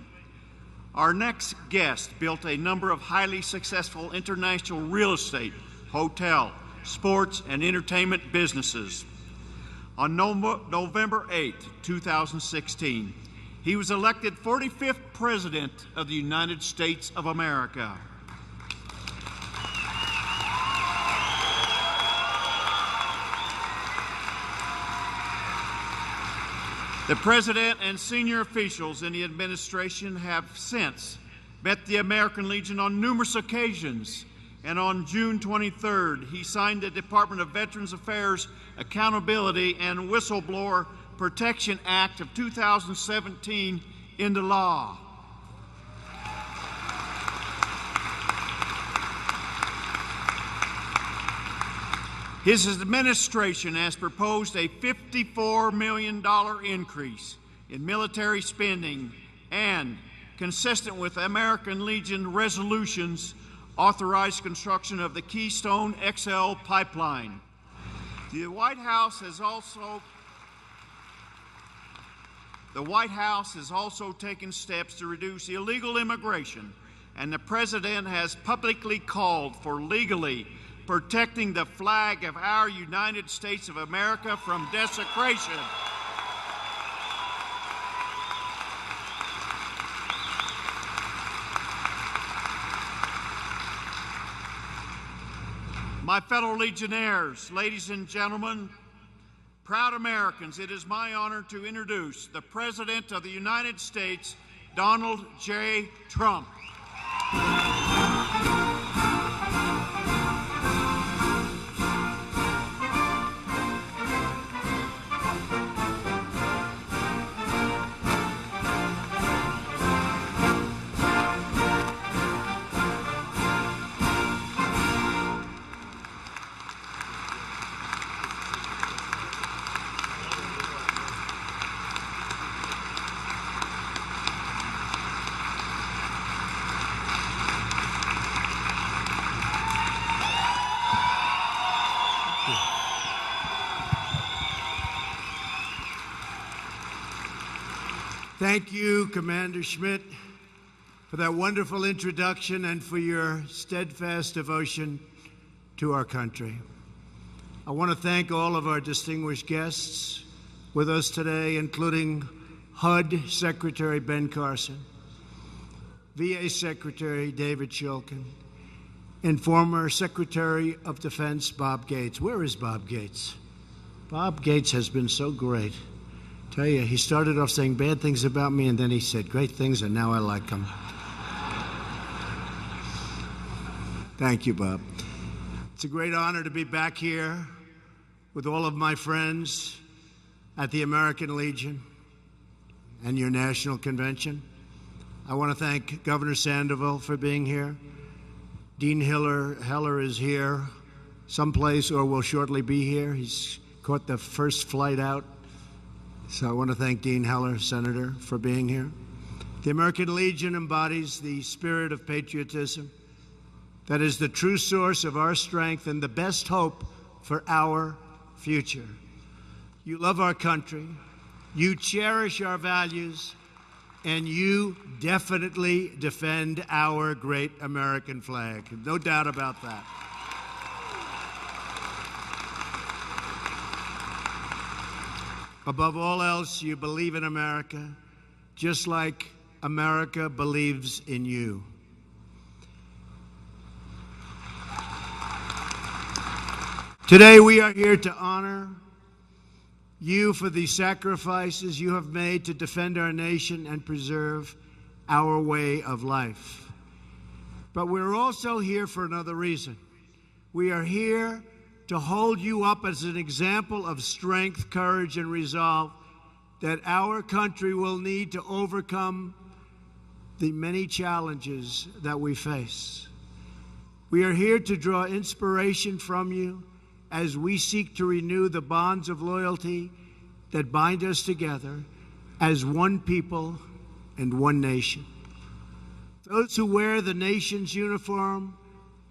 Our next guest built a number of highly successful international real estate, hotel, sports, and entertainment businesses. On November 8, 2016, he was elected 45th President of the United States of America. The President and senior officials in the administration have since met the American Legion on numerous occasions, and on June 23rd, he signed the Department of Veterans Affairs Accountability and Whistleblower Protection Act of 2017 into law. His administration has proposed a $54 million increase in military spending and, consistent with American Legion resolutions, authorized construction of the Keystone XL pipeline. The White House has also taken steps to reduce illegal immigration, and the President has publicly called for legally protecting the flag of our United States of America from desecration. My fellow Legionnaires, ladies and gentlemen, proud Americans, it is my honor to introduce the President of the United States, Donald J. Trump. Thank you, Commander Schmidt, for that wonderful introduction and for your steadfast devotion to our country. I want to thank all of our distinguished guests with us today, including HUD Secretary Ben Carson, V.A.A. Secretary David Shulkin, and former Secretary of Defense Bob Gates. Where is Bob Gates? Bob Gates has been so great. Tell you, he started off saying bad things about me, and then he said great things, and now I like him. Thank you, Bob. It's a great honor to be back here with all of my friends at the American Legion and your national convention. I want to thank Governor Sandoval for being here. Dean Heller is here someplace or will shortly be here. He's caught the first flight out. So I want to thank Dean Heller, Senator, for being here. The American Legion embodies the spirit of patriotism that is the true source of our strength and the best hope for our future. You love our country, you cherish our values, and you definitely defend our great American flag. No doubt about that. Above all else, you believe in America, just like America believes in you. Today, we are here to honor you for the sacrifices you have made to defend our nation and preserve our way of life. But we're also here for another reason. We are here to hold you up as an example of strength, courage, and resolve that our country will need to overcome the many challenges that we face. We are here to draw inspiration from you as we seek to renew the bonds of loyalty that bind us together as one people and one nation. Those who wear the nation's uniform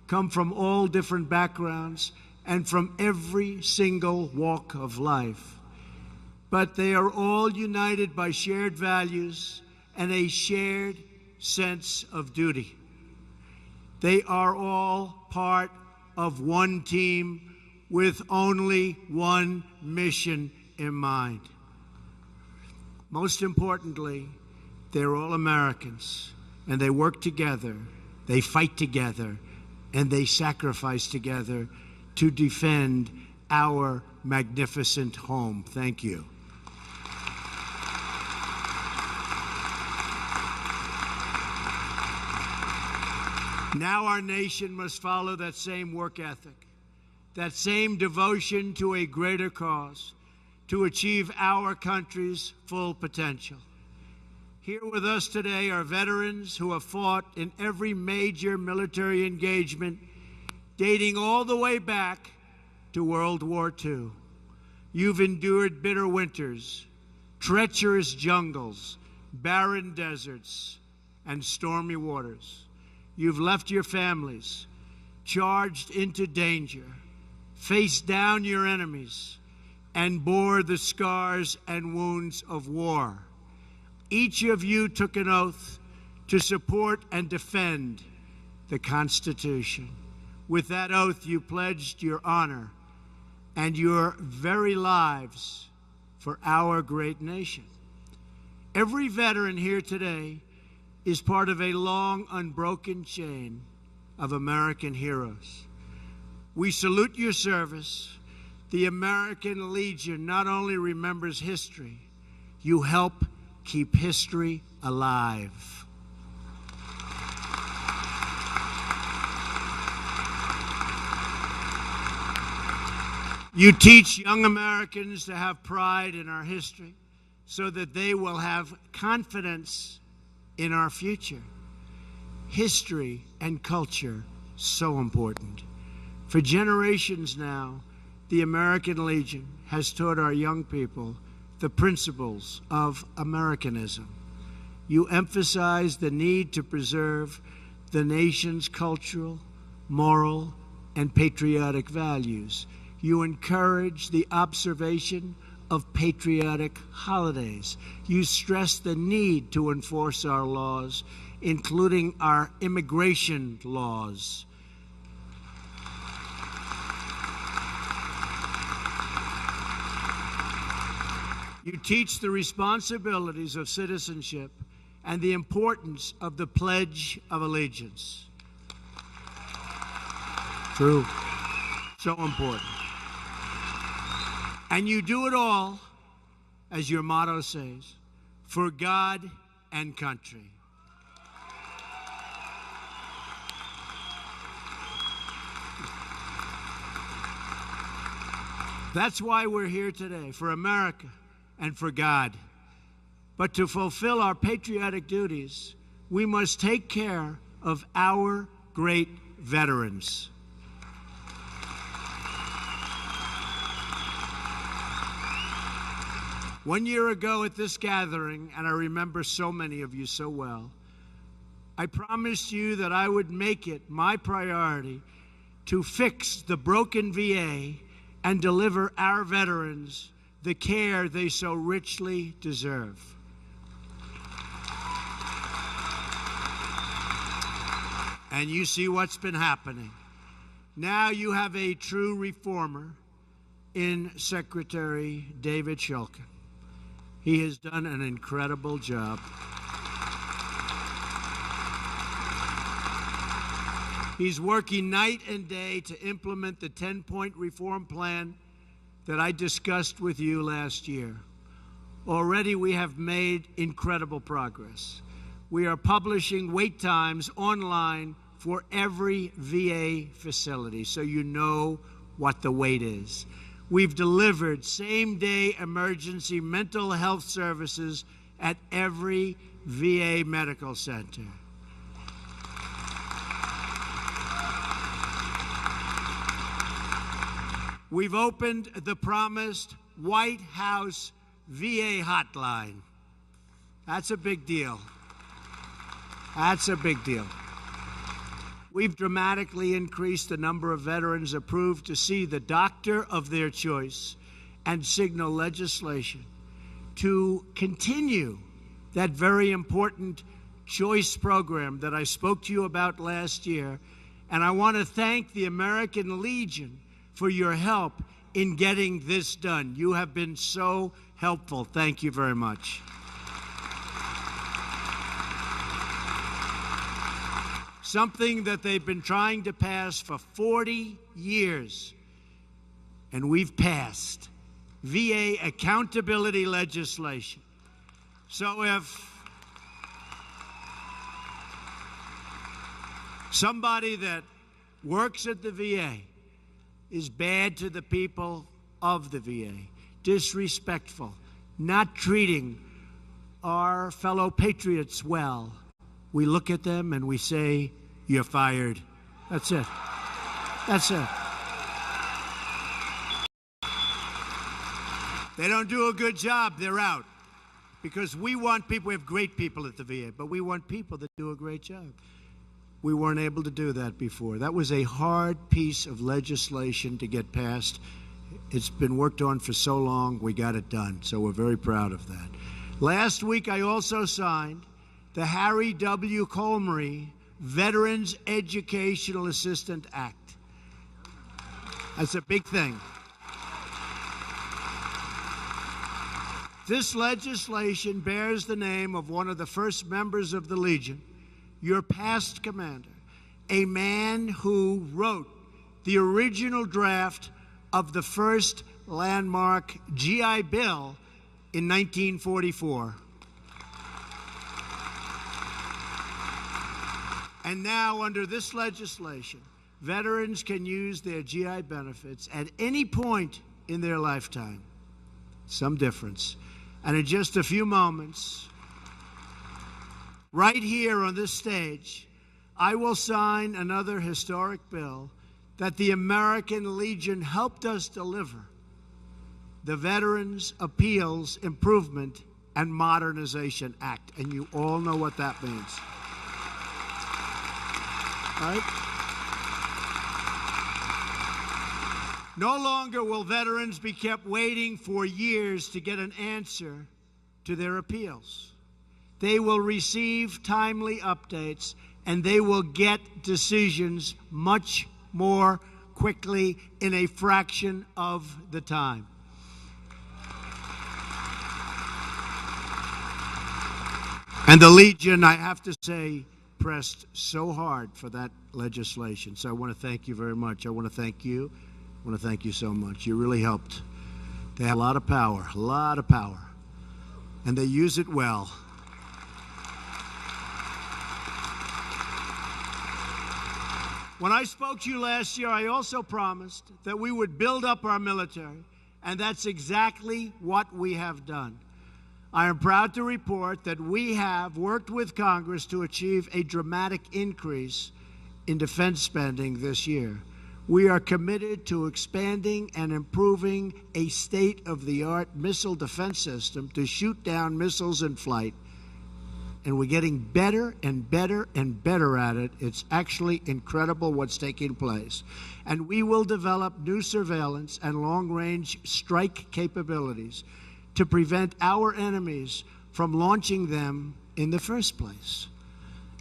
come from all different backgrounds and from every single walk of life. But they are all united by shared values and a shared sense of duty. They are all part of one team with only one mission in mind. Most importantly, they're all Americans, and they work together, they fight together, and they sacrifice together to defend our magnificent home. Thank you. Now our nation must follow that same work ethic, that same devotion to a greater cause, to achieve our country's full potential. Here with us today are veterans who have fought in every major military engagement dating all the way back to World War II. You've endured bitter winters, treacherous jungles, barren deserts, and stormy waters. You've left your families, charged into danger, faced down your enemies, and bore the scars and wounds of war. Each of you took an oath to support and defend the Constitution. With that oath, you pledged your honor and your very lives for our great nation. Every veteran here today is part of a long, unbroken chain of American heroes. We salute your service. The American Legion not only remembers history, you help keep history alive. You teach young Americans to have pride in our history so that they will have confidence in our future. History and culture, so important. For generations now, the American Legion has taught our young people the principles of Americanism. You emphasize the need to preserve the nation's cultural, moral, and patriotic values. You encourage the observation of patriotic holidays. You stressed the need to enforce our laws, including our immigration laws. You teach the responsibilities of citizenship and the importance of the Pledge of Allegiance. True. So important. And you do it all, as your motto says, for God and country. That's why we're here today, for America and for God. But to fulfill our patriotic duties, we must take care of our great veterans. One year ago at this gathering, and I remember so many of you so well, I promised you that I would make it my priority to fix the broken VA and deliver our veterans the care they so richly deserve. And you see what's been happening. Now you have a true reformer in Secretary David Shulkin. He has done an incredible job. He's working night and day to implement the 10-point reform plan that I discussed with you last year. Already we have made incredible progress. We are publishing wait times online for every VA facility, so you know what the wait is. We've delivered same-day emergency mental health services at every VA medical center. We've opened the promised White House VA hotline. That's a big deal. That's a big deal. We've dramatically increased the number of veterans approved to see the doctor of their choice and signal legislation to continue that very important choice program that I spoke to you about last year. And I want to thank the American Legion for your help in getting this done. You have been so helpful. Thank you very much. Something that they've been trying to pass for 40 years, and we've passed VA accountability legislation. So if somebody that works at the VA is bad to the people of the VA, disrespectful, not treating our fellow patriots well, we look at them and we say, you're fired. That's it. That's it. They don't do a good job, they're out. Because we want people, we have great people at the VA, but we want people that do a great job. We weren't able to do that before. That was a hard piece of legislation to get passed. It's been worked on for so long, we got it done. So we're very proud of that. Last week, I also signed the Harry W. Comrie Veterans Educational Assistant Act. That's a big thing. This legislation bears the name of one of the first members of the Legion, your past commander, a man who wrote the original draft of the first landmark GI Bill in 1944. And now, under this legislation, veterans can use their GI benefits at any point in their lifetime. Some difference. And in just a few moments, right here on this stage, I will sign another historic bill that the American Legion helped us deliver, the Veterans Appeals Improvement and Modernization Act. And you all know what that means. Right? No longer will veterans be kept waiting for years to get an answer to their appeals. They will receive timely updates, and they will get decisions much more quickly in a fraction of the time. And the Legion, I have to say, pressed so hard for that legislation. So I want to thank you very much. I want to thank you. I want to thank you so much. You really helped. They have a lot of power, and they use it well. When I spoke to you last year, I also promised that we would build up our military, and that's exactly what we have done. I am proud to report that we have worked with Congress to achieve a dramatic increase in defense spending this year. We are committed to expanding and improving a state-of-the-art missile defense system to shoot down missiles in flight. And we're getting better and better and better at it. It's actually incredible what's taking place. And we will develop new surveillance and long-range strike capabilities to prevent our enemies from launching them in the first place.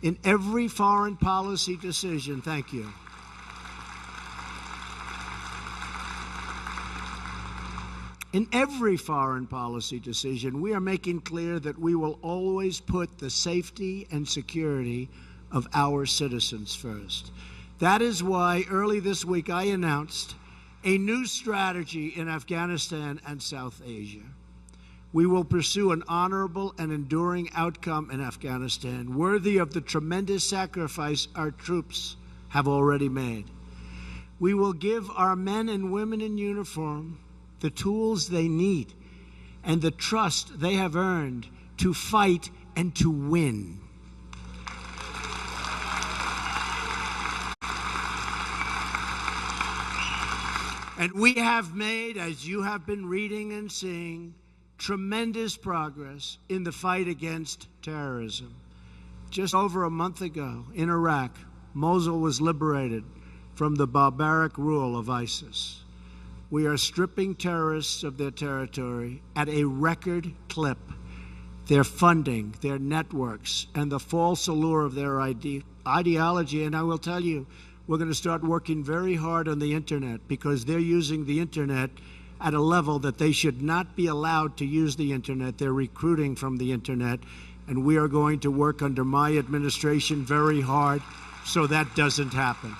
In every foreign policy decision, thank you. In every foreign policy decision, we are making clear that we will always put the safety and security of our citizens first. That is why early this week I announced a new strategy in Afghanistan and South Asia. We will pursue an honorable and enduring outcome in Afghanistan, worthy of the tremendous sacrifice our troops have already made. We will give our men and women in uniform the tools they need and the trust they have earned to fight and to win. And we have made, as you have been reading and seeing, tremendous progress in the fight against terrorism. Just over a month ago in Iraq, Mosul was liberated from the barbaric rule of ISIS. We are stripping terrorists of their territory at a record clip. Their funding, their networks, and the false allure of their ideology. And I will tell you, we're going to start working very hard on the internet, because they're using the internet at a level that they should not be allowed to use the internet. They're recruiting from the internet, and we are going to work under my administration very hard so that doesn't happen.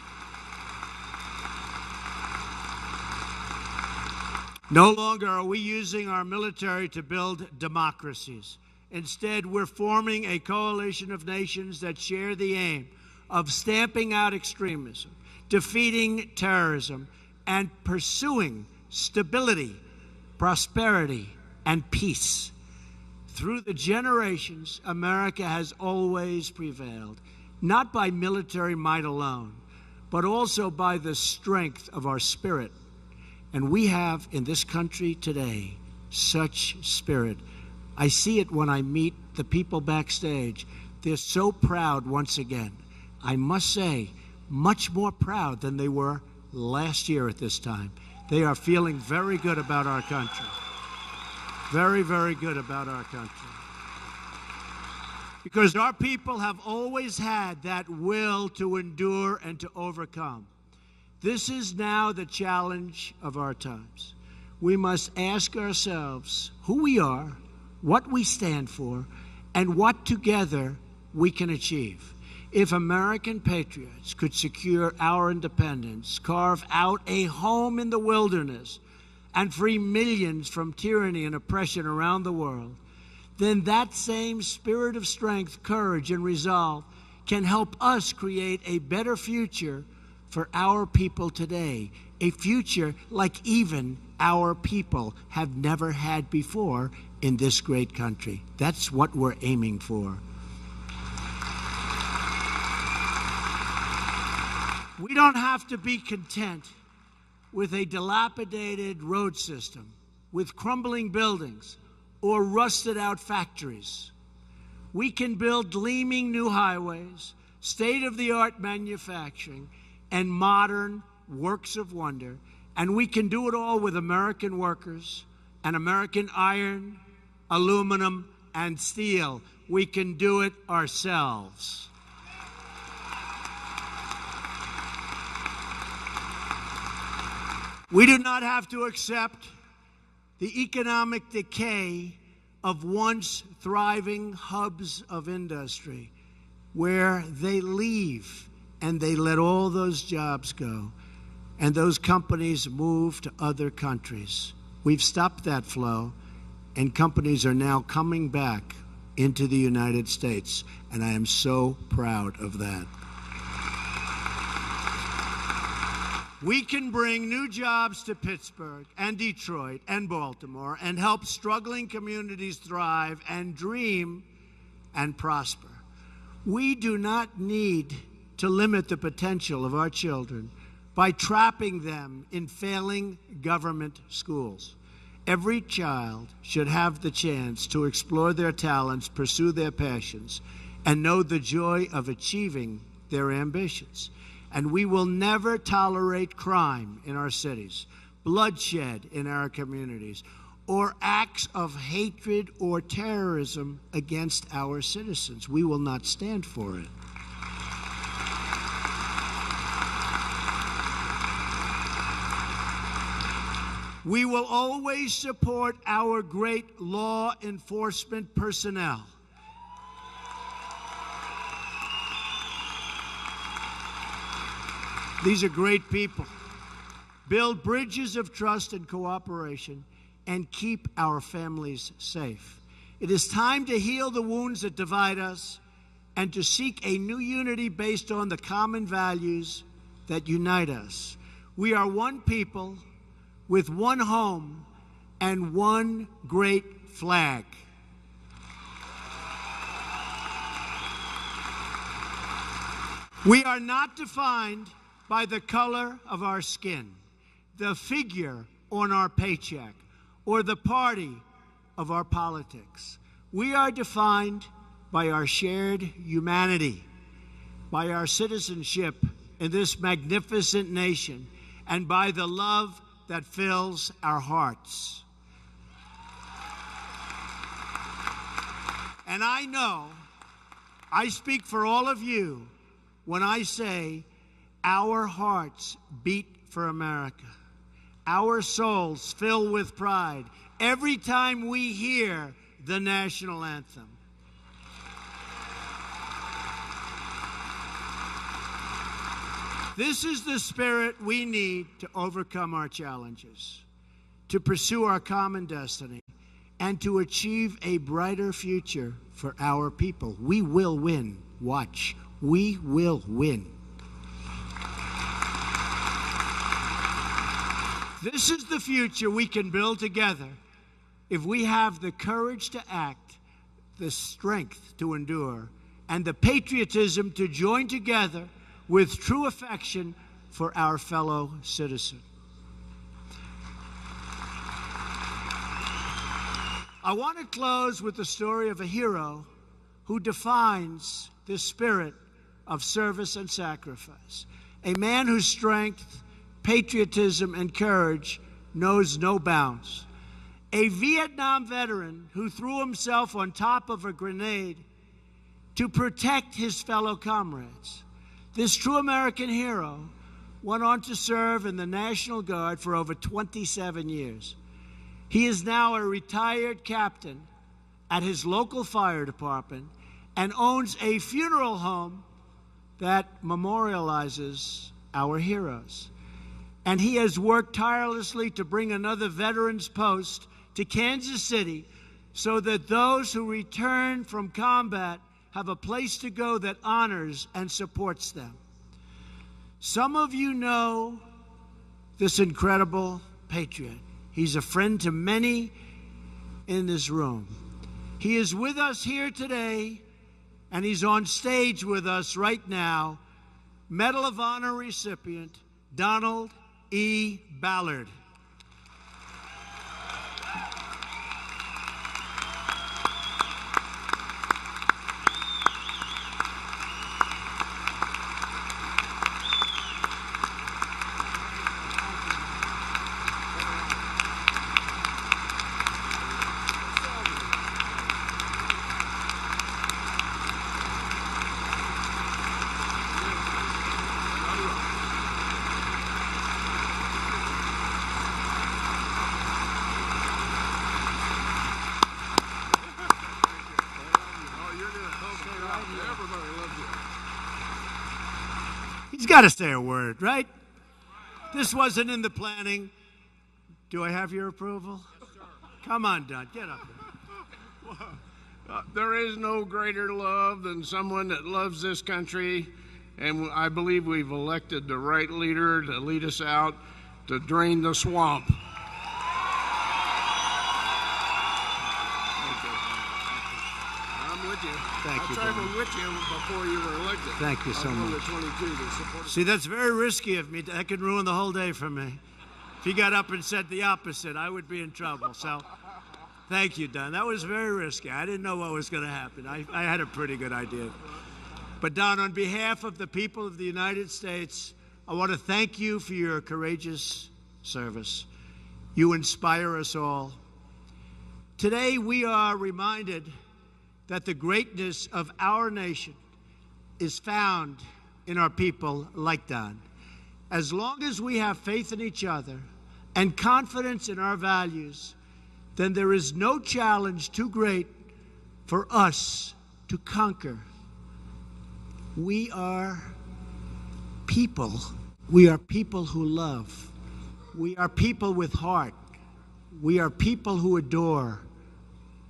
No longer are we using our military to build democracies. Instead, we're forming a coalition of nations that share the aim of stamping out extremism, defeating terrorism, and pursuing stability, prosperity, and peace. Through the generations, America has always prevailed, not by military might alone, but also by the strength of our spirit. And we have in this country today such spirit. I see it when I meet the people backstage. They're so proud once again. I must say, much more proud than they were last year at this time. They are feeling very good about our country. Very, very good about our country. Because our people have always had that will to endure and to overcome. This is now the challenge of our times. We must ask ourselves who we are, what we stand for, and what together we can achieve. If American patriots could secure our independence, carve out a home in the wilderness, and free millions from tyranny and oppression around the world, then that same spirit of strength, courage, and resolve can help us create a better future for our people today, a future like even our people have never had before in this great country. That's what we're aiming for. We don't have to be content with a dilapidated road system, with crumbling buildings, or rusted out factories. We can build gleaming new highways, state-of-the-art manufacturing, and modern works of wonder, And we can do it all with American workers and American iron, aluminum, and steel. We can do it ourselves. We do not have to accept the economic decay of once thriving hubs of industry where they leave and they let all those jobs go and those companies move to other countries. We've stopped that flow, and companies are now coming back into the United States, and I am so proud of that. We can bring new jobs to Pittsburgh and Detroit and Baltimore and help struggling communities thrive and dream and prosper. We do not need to limit the potential of our children by trapping them in failing government schools. Every child should have the chance to explore their talents, pursue their passions, and know the joy of achieving their ambitions. And we will never tolerate crime in our cities, bloodshed in our communities, or acts of hatred or terrorism against our citizens. We will not stand for it. We will always support our great law enforcement personnel. These are great people. Build bridges of trust and cooperation and keep our families safe. It is time to heal the wounds that divide us and to seek a new unity based on the common values that unite us. We are one people with one home and one great flag. We are not defined by the color of our skin, the figure on our paycheck, or the party of our politics. We are defined by our shared humanity, by our citizenship in this magnificent nation, and by the love that fills our hearts. And I know I speak for all of you when I say our hearts beat for America. Our souls fill with pride every time we hear the national anthem. This is the spirit we need to overcome our challenges, to pursue our common destiny, and to achieve a brighter future for our people. We will win. Watch. We will win. This is the future we can build together if we have the courage to act, the strength to endure, and the patriotism to join together with true affection for our fellow citizen. I want to close with the story of a hero who defines the spirit of service and sacrifice, a man whose strength, patriotism, and courage knows no bounds, a Vietnam veteran who threw himself on top of a grenade to protect his fellow comrades. This true American hero went on to serve in the National Guard for over 27 years. He is now a retired captain at his local fire department and owns a funeral home that memorializes our heroes. And he has worked tirelessly to bring another veterans post to Kansas City so that those who return from combat have a place to go that honors and supports them. Some of you know this incredible patriot. He's a friend to many in this room. He is with us here today, and he's on stage with us right now, Medal of Honor recipient Donald E. Ballard. He's got to say a word, right? This wasn't in the planning. Do I have your approval? Yes, sir. Come on, Don, get up there. There is no greater love than someone that loves this country, and I believe we've elected the right leader to lead us out to drain the swamp. I'm with you. Thank you, I traveled with you before you were elected. Thank you so much. 22 to support. See, that's very risky of me. That could ruin the whole day for me. If he got up and said the opposite, I would be in trouble. So, thank you, Don. That was very risky. I didn't know what was going to happen. I had a pretty good idea. But, Don, on behalf of the people of the United States, I want to thank you for your courageous service. You inspire us all. Today, we are reminded that the greatness of our nation is found in our people like Don. As long as we have faith in each other and confidence in our values, then there is no challenge too great for us to conquer. We are people. We are people who love. We are people with heart. We are people who adore.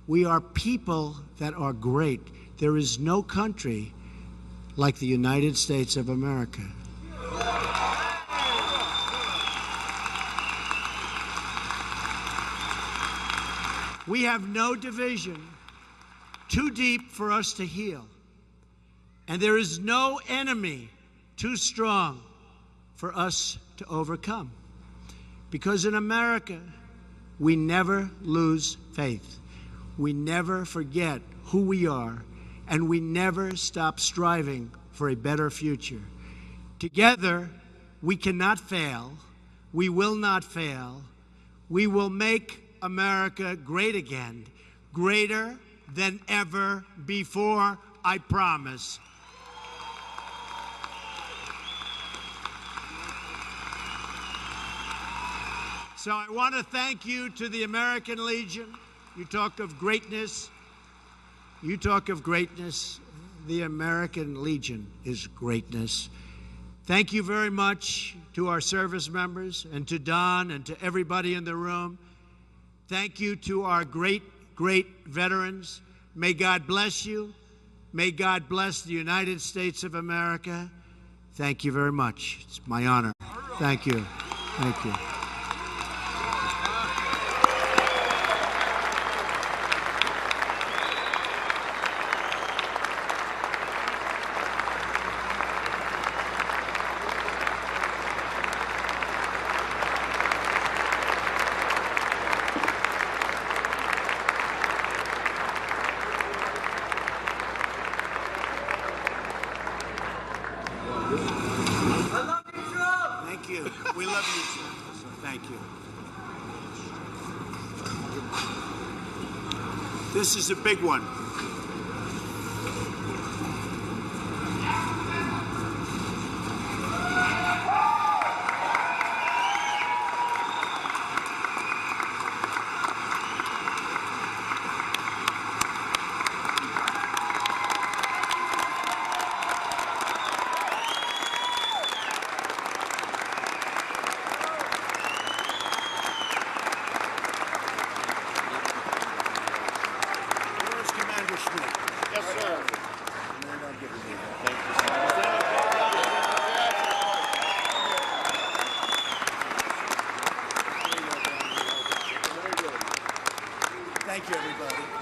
We are people that are great. There is no country like the United States of America. We have no division too deep for us to heal. And there is no enemy too strong for us to overcome. Because in America, we never lose faith. We never forget who we are, and we never stop striving for a better future. Together, we cannot fail. We will not fail. We will make America great again, greater than ever before, I promise. So I want to thank you to the American Legion. You talk of greatness. You talk of greatness. The American Legion is greatness. Thank you very much to our service members and to Don and to everybody in the room. Thank you to our great, great veterans. May God bless you. May God bless the United States of America. Thank you very much. It's my honor. Thank you. Thank you. Thank you. We love you too. So thank you. This is a big one. Thank you, everybody.